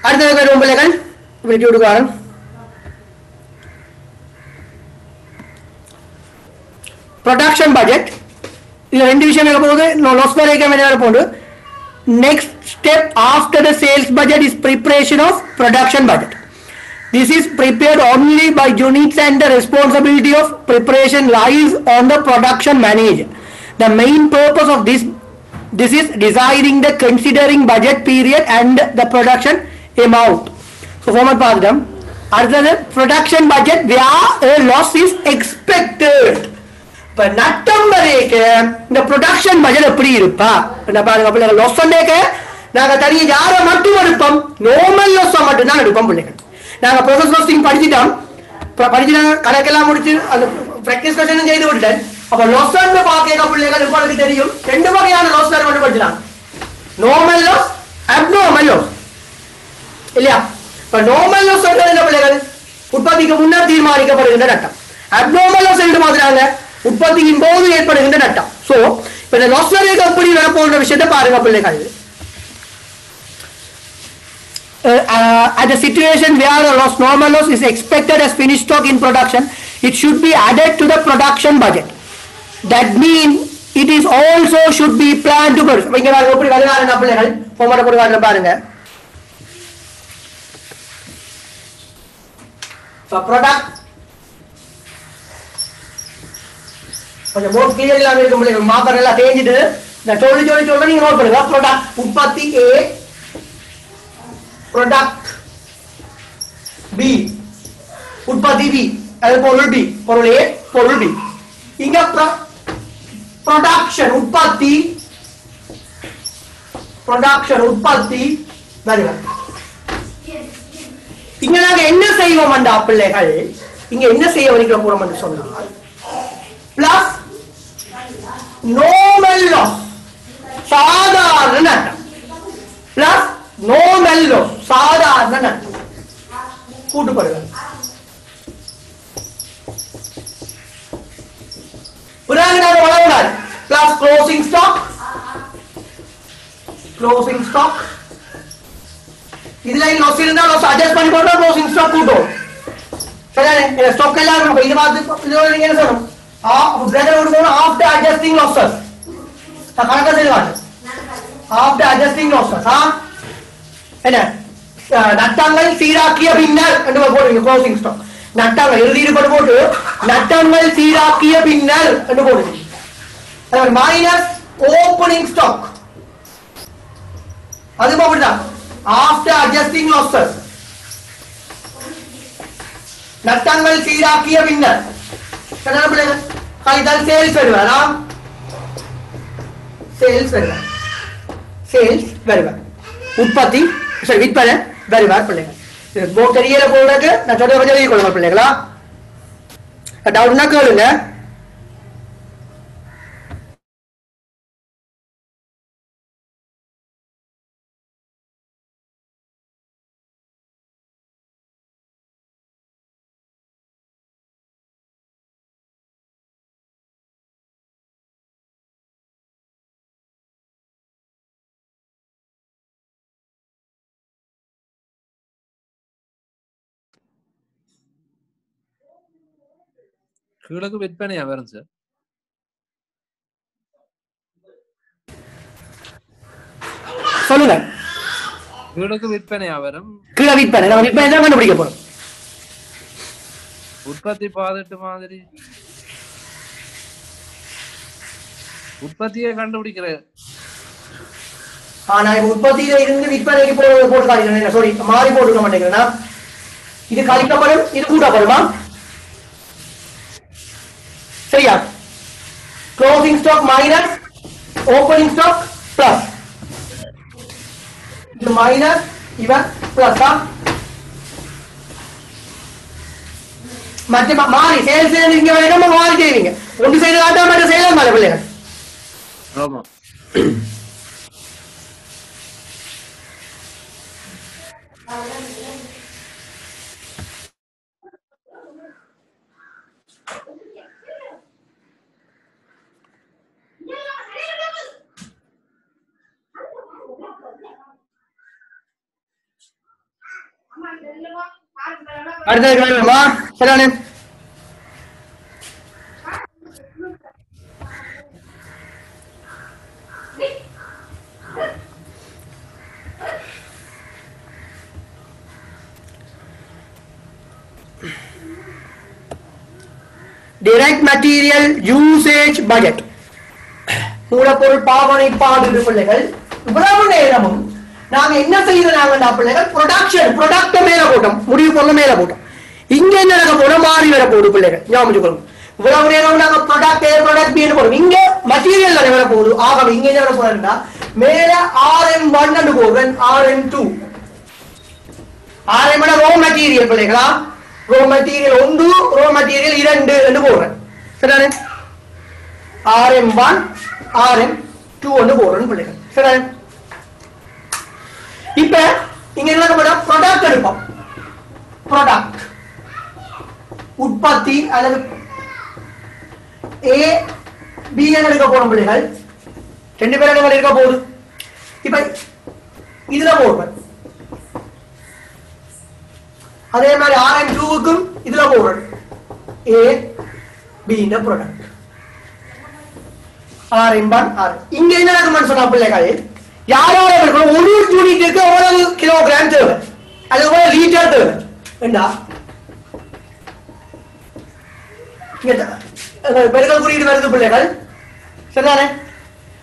Speaker 1: அடுத்த பிள்ளைகள் விட்டு விடுவாங்க. ப்ரொடக்ஷன் பட்ஜெட் இது ரெண்டு விஷயம் இருக்க போகுது. லாஸ் வரைக்கும் என்ன போகுது. Next step after the sales budget is preparation of production budget. This is prepared only by units and the responsibility of preparation lies on the production manager. The main purpose of this is deciding the considering budget period and the production amount. So format பார்த்துட்டோம். அடுத்தது production budget where a loss is expected. இப்ப நட்டம் வரைக்கும் இந்த production budget எப்படி இருப்பா என்ன பாருங்க பிள்ளைங்க. லாஸ் வந்தேக்க நாங்க தனியா யாரை மட்டும் எடுப்போம், நார்மல் லாஸ் மட்டும் தான் எடுப்போம் பிள்ளைங்க. நாங்க ப்ராசஸ் காஸ்டிங் படிச்சிட்டோம், படிச்சுட்டாங்க கணக்கெல்லாம் முடிச்சு அந்த பிராக்டிஸ் கொஸ்டின் செய்து விட்டேன். அப்ப லாஸ் வந்து பாக்க பிள்ளைகள் உங்களுக்கு தெரியும் ரெண்டு வகையான லாஸ் மட்டும் படிச்சாங்க. நார்மல் லாஸ், அப்நார்மல் லாஸ் இல்லையா? இப்ப நார்மல் லாஸ் என்ன பிள்ளைகள் உற்பத்திக்கு முன்னர் தீர்மானிக்கப்படுகின்ற நட்டம். அப்நார்மல் லாஸ் என்று மாதிரியாங்க உற்பத்தியின் போது ஏற்படுகின்ற நட்டம். சோ இப்ப இந்த லாஸ் வரைக்கும் எப்படி வரப்போன்ற விஷயத்தை பாருங்க பிள்ளைகள். At the situation where a loss, normal loss is expected as finished stock in production, it should be added to the production budget. That means it is also should be planned to produce. இங்க பாருங்க எப்படி கலகாரங்க பிள்ளைகள் format போட்டு காட்டுற பாருங்க. Product கொஞ்சம் மோர் clear இல்லாம இருக்க பிள்ளைகள் மார்க்கர் எல்லாம் தேஞ்சிட்டு நான் சொல்லி நீங்க நோட் பண்ணுங்க. ப்ராடக்ட் உற்பத்தி A, product B, உற்பத்தி B, அது பொருள் B, பொருள் A, பொருள் B. இங்க production உற்பத்தி வருங்க. இங்க நாங்க என்ன செய்வோம் அந்த பிள்ளைகள், இங்க என்ன செய்ய வரைக்க போறோம் என்று சொன்னால் பிளஸ் நார்மல் லாஸ் சாதாரண நட்டம் பிளஸ் நார்மல் லாஸ் சாதாரண நட்டம் கூட்டுப்படுங்க. உதாரணமாக வளர்ந்தால் பிளஸ் க்ளோசிங் ஸ்டாக் இதுல லாஸ் இருந்தா லாஸ் அட்ஜஸ்ட் பண்ணி போட்டா க்ளோசிங் ஸ்டாக் கூட்டும். சரியா? இந்த ஸ்டாக் எல்லாம் நம்ம இது பார்த்து இதோட நீங்க என்ன சொல்லணும் after adjusting losses. கணக்கு செய்வாங்க after adjusting losses. என்ன நட்டங்கள் சீராக்கிய பின்னர் என்று போடுவீங்க க்ளோசிங் ஸ்டாக். நட்டங்கள் இறுதியில் போட்டு நட்டங்கள் சீராக்கிய பின்னர் என்று போடுவீங்க. மைனஸ் ஓப்பனிங் ஸ்டாக் அது அப்படிதான் after adjusting losses. நட்டங்கள் சீராக்கிய பின்னர் கழித்தால் சேல்ஸ் வருவாரா சேல்ஸ் வருவார் சேல்ஸ் வருவார் உற்பத்தி சரி விற்பனை வருவார் பிள்ளைகள் தெரியல போடுறதுக்கு நான் சொல்ல கொஞ்சம் எழுதி கொள்ளுங்க பிள்ளைகளா டவுட்னா கேளுங்க.
Speaker 3: கீழக்கு விற்பனையா வரும் சார்?
Speaker 1: சொல்லுங்க.
Speaker 3: கீழக்கு விற்பனையா வரும்?
Speaker 1: கீழ விற்பனை நம்ம விற்பனை தான் கண்டுபிடிக்க போறோம்.
Speaker 3: உற்பத்தி பாதிட்டு மாதிரி உற்பத்தியை கண்டுபிடிக்கிற
Speaker 1: நான் உற்பத்தியில இருந்து விற்பனைக்கு போட்டு காட்டிக்கிறேன். சாரி மாறி போட்டுக்க மாட்டேங்கிறேன்னா இது கழிக்கப்படும் இது கூட்டப்படுமா சரியா? Closing stock minus opening stock plus இது மைனஸ் இவன் பிளஸ் மற்ற மாறி சேல்ஸ் இங்க வேணும் மாறி செய்வீங்க ஒன்று செய்து காட்டா மற்ற செய்யலாம் மாதிரி பிள்ளைகள்.
Speaker 3: ஆமா
Speaker 1: அடுத்தது வேணுமா சரியானே direct material usage budget மூலப்பொருள் பாவனைப்பாடு பிள்ளைகள். இவ்வளவு நேரமும் நாங்க என்ன செய்யறாங்க பிள்ளைகள் ப்ரொடக்ட் மேல போட்டோம் முடிவு பொருள் மேல போட்டோம். இங்க என்ன நடக்க போறோம் மாறி வர போகுது பிள்ளைகள் ஞாபகம். இவ்வளவு நேரம் நாங்க ப்ராடக்ட் பி போறோம் இங்க மெட்டீரியல் வர போகுது. ஆகவே இங்க என்ன போறோம்னா மேல RM1 போகிறேன் RM2 RM ரோ மெட்டீரியல் பிள்ளைகளா ரோ மெட்டீரியல் 1 ரோ மெட்டீரியல் 2 என்று போடுறேன் சரிதானே. RM1 RM2 ஒன்று போடுறேன் பிள்ளைகள் சரிதானே. இப்ப இங்க என்ன பண்ண ப்ராடக்ட் எடுப்போம். ப்ராடக்ட் உற்பத்தி அல்லது A B எடுக்க போறோம் பிள்ளைகள். ரெண்டு பேரும் இருக்க போகுது. இப்ப இதுல போடுறேன் அதே மாதிரி RM2க்கும் இதுல போடுறேன் A B இந்த ப்ராடக்ட் RM1 RM. இங்க என்ன நடக்கும்னு சொன்னா பிள்ளைகள் யாரோட இருக்கணும் ஒரு யூனிட்டுக்கு எவ்வளவு கிலோகிராம் தேவை அது எவ்வளவு லிட்டர் தேவை வேண்டா பெருக்கல் குறியீடு வருது பிள்ளைகள் சரிதானே.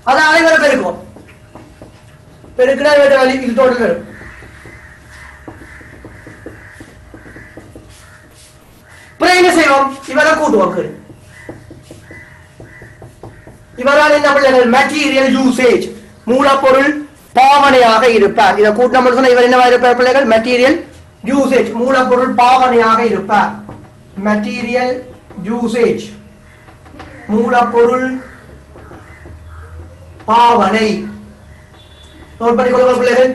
Speaker 1: அதை அனைவரும் பெருக்கும் பெருக்கினா இது டோட்டல் வரும். அப்புறம் என்ன செய்வோம் இவரை கூட்டுவோம். இவரால் என்ன பிள்ளைகள் மெட்டீரியல் யூசேஜ் மூலப்பொருள் பாவனையாக இருப்பார். இதை கூட்டம் சொன்னா இவர் என்னவா இருப்பார் பிள்ளைகள் மெட்டீரியல் யூசேஜ் மூலப்பொருள் பாவனையாக இருப்பார். மெட்டீரியல் யூசேஜ் மூலப்பொருள் பாவனை நோட் பண்ணிக்கொள்ளுங்கள் பிள்ளைகள்.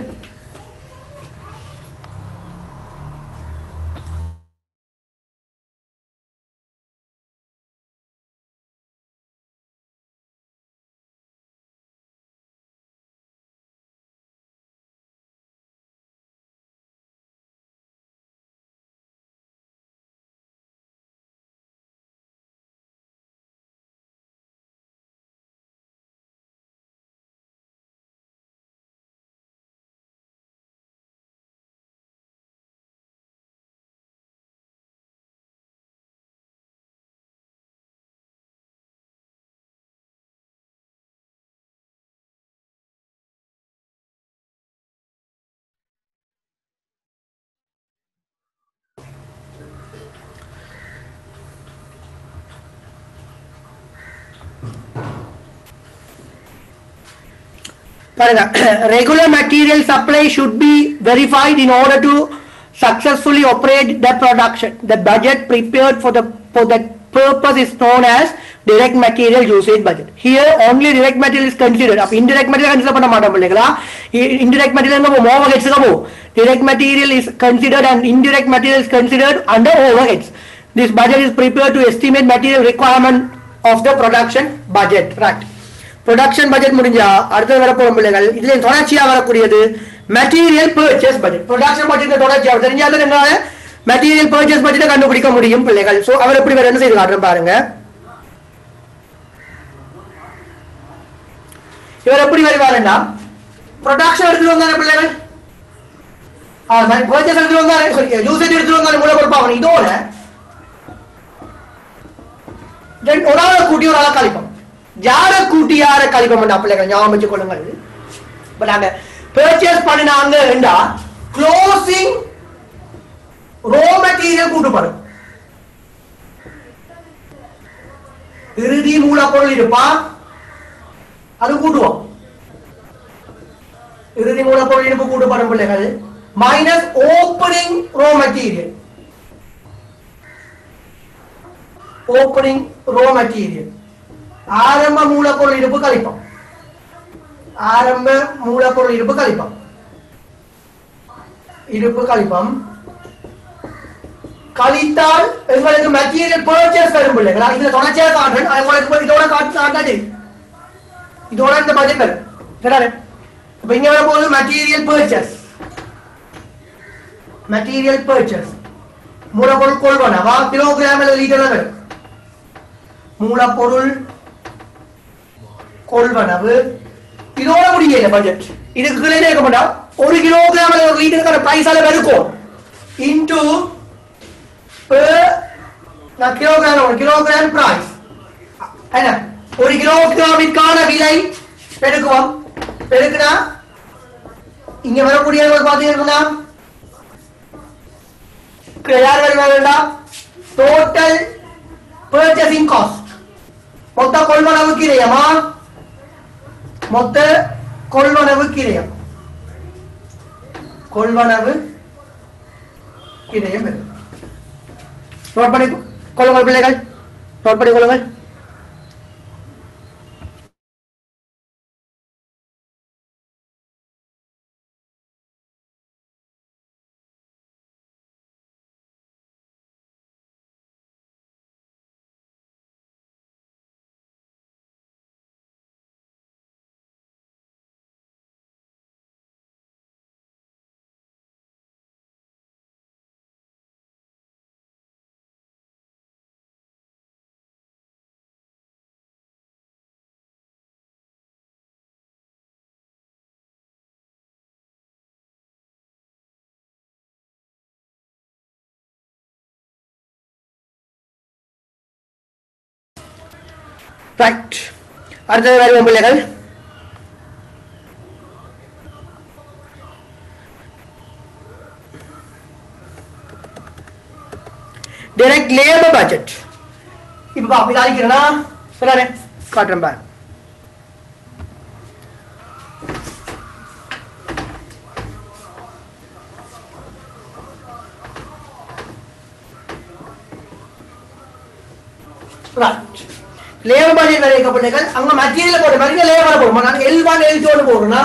Speaker 1: Regular material supply should be verified in order to successfully operate the production. The budget prepared for that purpose is known as direct material usage budget. Here only direct material is considered. Up indirect material consider panna maattam pillegala. Indirect material enga overheads ga po. Direct material is considered and indirect material is considered under overheads. This budget is prepared to estimate material requirement of the production budget. Right. Production budget முடிஞ்சா அடுத்து வர போற பிள்ளைகள் இதுல தொடர்ச்சியா வரக்கூடியது material purchase budget. Production budget தொடர்ச்சியா தெரிஞ்சாதான் என்னால material purchase budget கண்டுபிடிக்க முடியும் பிள்ளைகள். சோ அவர் எப்படி வேற என்ன செய்து காட்டுறேன் பாருங்க. இவர் எப்படி வருவாருன்னா production எடுத்துட்டு வந்தானே பிள்ளைகள். purchase எடுத்துட்டு வந்தானே usage எடுத்துட்டு வந்தானே மூல கொடுப்பாங்க. இதோட ஒரு ஆளை கூட்டி ஒரு ஆளை கழிப்போம். யாரை கூட்டி யாரை கழிப்போம் பிள்ளைகள் ஞாபகம் வச்சு கொள்ளுங்கள். இப்ப நாங்க purchase பண்ணினாங்கன்னா closing raw material கூட்டுப்படும். இறுதி மூலப்பொருள் இருப்பா அது கூட்டுவோம். இறுதி மூலப்பொருள் இருப்பு கூட்டுப்படும் பிள்ளைகள் minus opening row material. Opening row material ஆரம்ப மூலப்பொருள் இருப்பு கழிப்போம். ஆரம்ப மூலப்பொருள் இருப்பு கழிப்போம். இருப்பு கழிப்போம் கழித்தால் எங்களுக்கு மெட்டீரியல் பர்ச்சேஸ் வரும் பிள்ளைங்களா. இதுல தொடர்ச்சியா காட்டுறேன். உங்களுக்கு இதோட காட்டாது. இதோட இந்த பட்ஜெட் வரும். சரிதானே? இப்ப இங்க வர போது மெட்டீரியல் பர்ச்சேஸ். மெட்டீரியல் பர்ச்சேஸ் மூலப்பொருள் கொள்வனவா கிலோகிராம் அல்லது லிட்டர்ல வரும். மூலப்பொருள் கொள்வனவு இதோட முடியல பட்ஜெட். இதுக்கு கீழே இருக்க மாட்டா 1 கிலோகிராம் அல்லது 1 லிட்டருக்கான பிரைஸ் அளவு இருக்கும் இன்டு கிலோகிராம் பிரைஸ் என்ன 1 கிலோகிராமிற்கான விலை பெருக்குவோம். பெருக்குனா இங்க வரக்கூடிய பாத்தீங்கன்னா யார் வருவாங்கடா டோட்டல் பர்ச்சேசிங் காஸ்ட் மொத்த கொள்வனவு கிரயமா மொத்த கொள்வனவு கிரயம் கொள்வனவு கிரயம் நோட் பண்ணி கொள்ளுங்கள் பிள்ளைகள். நோட் பண்ணி கொள்ளுங்கள். Right. அடுத்தது வருவோம் பிள்ளைகள். direct labor budget. இப்ப பாப்பா இத அழிக்கிறேனா சரிதானே காட்டுறேன் பாரு. right. லேபர் பட்ஜெட் வரைக்க பிள்ளைகள் அங்க மெட்டீரியல் போட மாதிரி லேபர் போடுமா. நான் L1 L2 போடுறேன்னா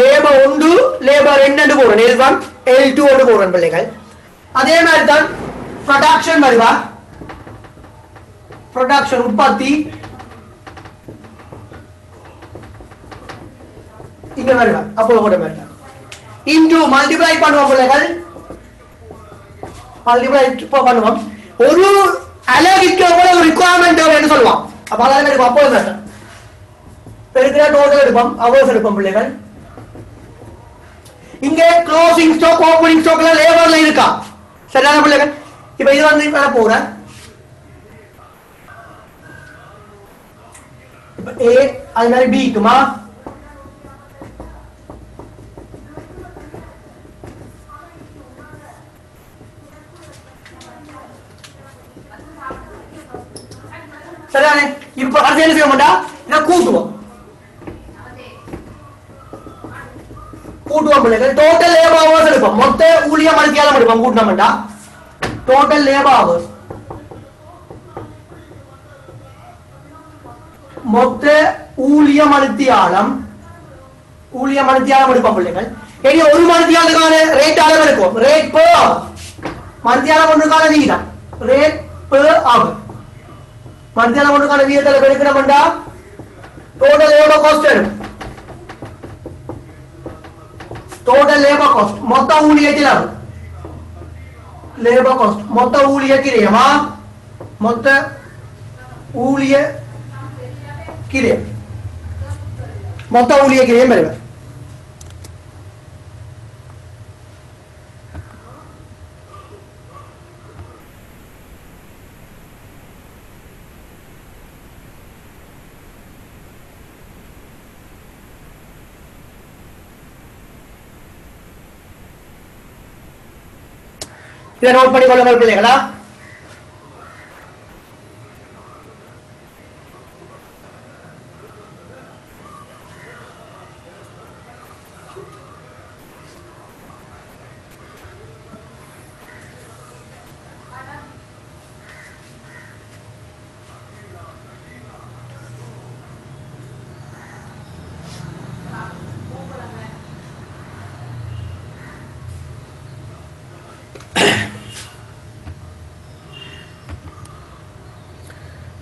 Speaker 1: லேபர் 1 லேபர் 2 போடுறேன். L1 L2 போடுறேன் பிள்ளைகள். அதே மாதிரி தான் ப்ரொடக்ஷன் வருவா. ப்ரொடக்ஷன் உற்பத்தி இங்க வருவா. அப்போ போட மாட்டேன். இன்டு மல்டிப்ளை பண்ணுவோம் பிள்ளைகள். மல்டிப்ளை பண்ணுவோம். ஒரு அலகுக்கு எவ்வளவு ரிக்வயர்மென்ட் தேவைன்னு சொல்லுவான். அப்ப அதான் எடுப்போம். அப்போ பெருக்கிற டோட்டல் எடுப்போம். அவர்ஸ் எடுப்போம் பிள்ளைகள். இங்க க்ளோசிங் ஸ்டாக் ஓபனிங் ஸ்டாக்ல லேபர்ல இருக்கா சரியான பிள்ளைகள். இப்ப இது வந்து வர போறேன். இப்ப A அது மாதிரி B க்குமா சரிதானே. இப்ப அடுத்து என்ன செய்ய மாட்டா இதை கூட்டுவோம். பிள்ளைகள் டோட்டல் லேபர் ஹவர்ஸ் எடுப்போம் மொத்த ஊழிய மணித்தியாலம் எடுப்போம் கூட்டினோம்டா டோட்டல் லேபர் ஹவர்ஸ் மொத்த ஊழிய மணித்தியாலம் எடுப்போம் பிள்ளைகள் இனி ஒரு மணித்தியாலத்துக்கான ரேட் அளவு எடுப்போம் ரேட் பெர் மணித்தியாலம் ஒன்றுக்கான வீதம் ரேட் பெர் அவர் மணித்தியாலம் ஒன்றுக்கான வீதத்தை எடுக்கணும்டா டோட்டல் லேபர் காஸ்ட் எடுக்கும் total labor cost மொத்த ஊழிய செலவு labor cost மொத்த ஊழிய கிரயமா மொத்த ஊழிய கிரயம் வருது இதை நோட் பண்ணி கொள்ளுங்கள் பிள்ளைகளா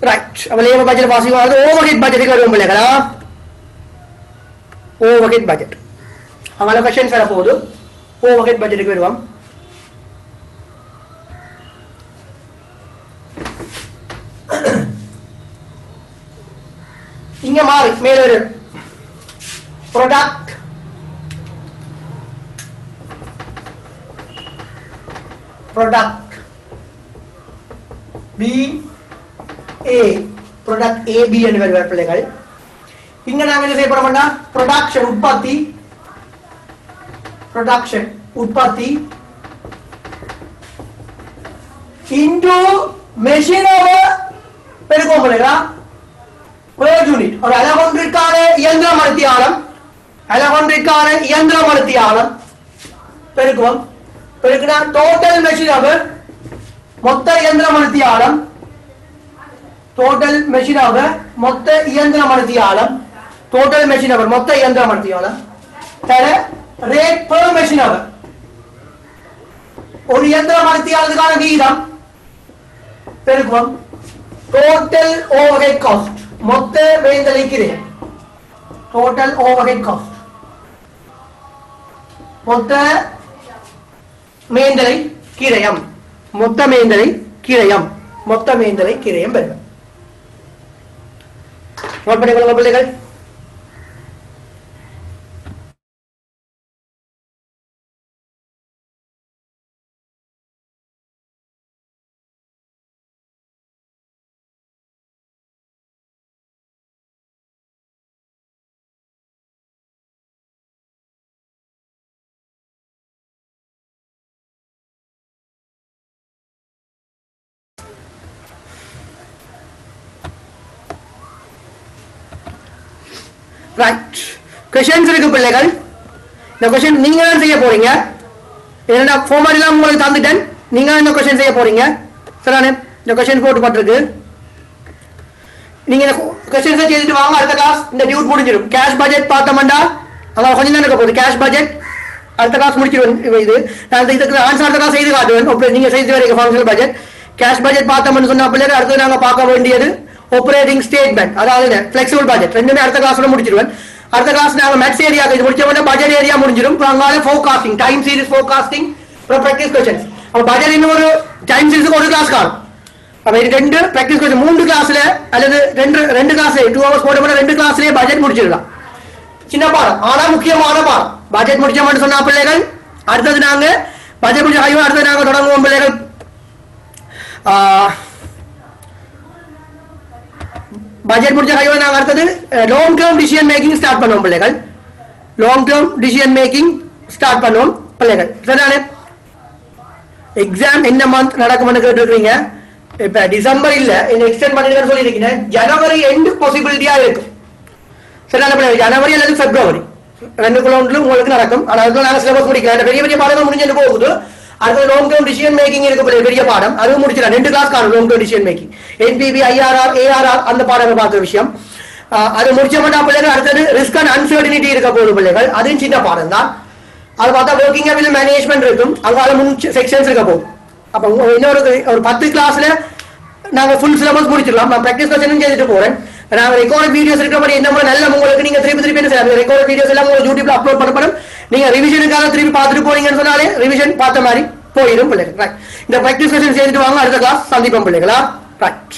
Speaker 1: right available budget வாசிக்கும் அது ஓவர்ஹெட் பட்ஜெட்டுக்கு வருவோம் பிள்ளைகளா ஓவர்ஹெட் பட்ஜெட் அங்க क्वेश्चंस வர போகுது ஓவர்ஹெட் பட்ஜெட்டுக்கு வருவோம் இங்க மாறி மேல ஒரு product B A product A B என்று வருவார் பிள்ளைகள் இங்க நாங்க என்ன செய்ய போறோம்னா ப்ரொடக்ஷன் உற்பத்தி into machine hour பெருக்கும் பிள்ளைகளா per unit ஒரு அலகொன்றிற்கான இயந்திர மணித்தியாலம் பெருக்குனா total machine hour மொத்த இயந்திர மணித்தியாலம் total machine hour மொத்த இயந்திர மணித்தியாலம் தர rate per machine hour ஒரு இயந்திர மணித்தியாலத்துக்கான வீதம் பெருக்குவோம் total overhead cost மொத்த மேந்தலை கிரயம் total overhead cost மொத்த மேந்தலை கிரயம் பெறும் நோட் பண்ணிக்கொள்ளுங்க பிள்ளைகள் ரைட் क्वेश्चंस இருக்கு பிள்ளைகள் இந்த क्वेश्चन நீங்க தான் செய்ய போறீங்க என்னடா ஃபார்மாட் எல்லாம் உங்களுக்கு தந்துட்டேன் நீங்க இந்த क्वेश्चन செய்ய போறீங்க சரிதானே இந்த क्वेश्चन போட்டுப்பட்டிருக்கு நீங்க இந்த क्वेश्चंस செய்துட்டு வாங்க அடுத்த கிளாஸ் இந்த டியூட் முடிஞ்சிரும் கேஷ் பட்ஜெட் பார்த்தோம்டா அங்க கொஞ்சம் தான் இருக்க போகுது கேஷ் பட்ஜெட் அடுத்த கிளாஸ் முடிச்சிரும் இது நான் இதுக்கு ஆன்சர் அடுத்த கிளாஸ் செய்து காட்டுவேன் நீங்க செய்து வரீங்க ஃபங்க்ஷனல் பட்ஜெட் கேஷ் பட்ஜெட் பார்த்தோம்னு சொன்னா பிள்ளைகள் அடுத்து நாங்க பார்க்க வேண்டியது ஆப்பரேட்டிங் ஸ்டேட்மெண்ட் அதாவது ஃபிளெக்சிபிள் பட்ஜெட் ரெண்டுமே அடுத்த கிளாஸ்ல முடிச்சிருவேன் அடுத்த கிளாஸ் நாங்க மேத்ஸ் ஏரியா இது முடிச்ச உடனே பட்ஜெட் ஏரியா முடிஞ்சிரும் அங்கால ஃபோர்காஸ்டிங் டைம் சீரிஸ் ஃபோர்காஸ்டிங் அப்புறம் பிராக்டிஸ் क्वेश्चंस அப்ப பட்ஜெட் இன்னும் ஒரு டைம் சீரிஸ்க்கு ஒரு கிளாஸ் காணும் அப்ப இது ரெண்டு பிராக்டிஸ் क्वेश्चन மூணு கிளாஸ்ல அல்லது ரெண்டு கிளாஸ்ல 2 ஹவர்ஸ் போடும்போது ரெண்டு கிளாஸ்லயே பட்ஜெட் முடிச்சிடலாம் சின்ன பாடம் ஆனா முக்கியமான பாடம் பட்ஜெட் முடிச்ச மட்டும் சொன்னா பிள்ளைகள் அடுத்தது நாங்க பட்ஜெட் முடிச்ச ஐயோ அடுத்தது நாங்க தொடங்குவோம் பிள்ளைகள் பட்ஜெட் முடிச்ச கையோட நாங்க அடுத்தது long term decision making start பண்ணுவோம் பிள்ளைகள் சரிதானே எக்ஸாம் என்ன மந்த் நடக்கும்னு கேட்டுருக்கீங்க இப்ப டிசம்பர் இல்ல என்ன எக்ஸ்டெண்ட் பண்ணிருக்கேன்னு சொல்லியிருக்கீங்க ஜனவரி எண்ட் பாசிபிலிட்டியா இருக்கு சரிதானே பிள்ளைகள் ஜனவரி அல்லது பிப்ரவரி 2 ஒன்றும் உங்களுக்கு நடக்கும். ஆனா அதுக்கு நாங்க சிலபஸ் முடிக்கலாம். பெரிய பெரிய பாடங்கள் முடிஞ்சு போகுது. அடுத்த லாங் டேர்ம் டிசிஷன் மேக்கிங் இருக்கு பெரிய பாடம், அதுவும் முடிச்சிடலாம். 2 கிளாஸ் காணும் long term decision making, NPP, IRR, ARR அந்த பாடங்கள் பார்த்த விஷயம். அது முடிச்ச மாட்டா பிள்ளைகள் அடுத்தது ரிஸ்க் அண்ட் அன்சர்டினிட்டி இருக்க போகுது பிள்ளைகள், அதுவும் சின்ன பாடம் தான். அது பார்த்தா ஒர்க்கிங் கேபிட்டல் மேனேஜ்மெண்ட் இருக்கும், அங்கால 3 செக்ஷன்ஸ் இருக்க போகும். அப்ப இன்னொரு ஒரு 10 கிளாஸ்ல நாங்க ஃபுல் சிலபஸ் முடிச்சிடலாம். நான் பிராக்டிஸ் கொஸ்டினும் செய்துட்டு போறேன். நாங்க ரெக்கார்ட் வீடியோஸ் இருக்கிற மாதிரி என்ன நல்ல உங்களுக்கு நீங்க திருப்பி என்ன செய்யலாம், ரெக்கார்ட் வீடியோஸ் எல்லாம் உங்களுக்கு யூடியூப்ல அப்லோட் பண்ணப்படும். நீங்க ரிவிஷனுக்காக திருப்பி பார்த்துட்டு போனீங்கன்னு சொன்னாலே ரிவிஷன் பார்த்த மாதிரி போயிடும் பிள்ளைகள். இந்த பிராக்டிஸ் கொஸ்டின் செய்துட்டு வாங்க, அடுத்த கிளாஸ் சந்திப்போம் பிள்ளைகளா. ரைட்.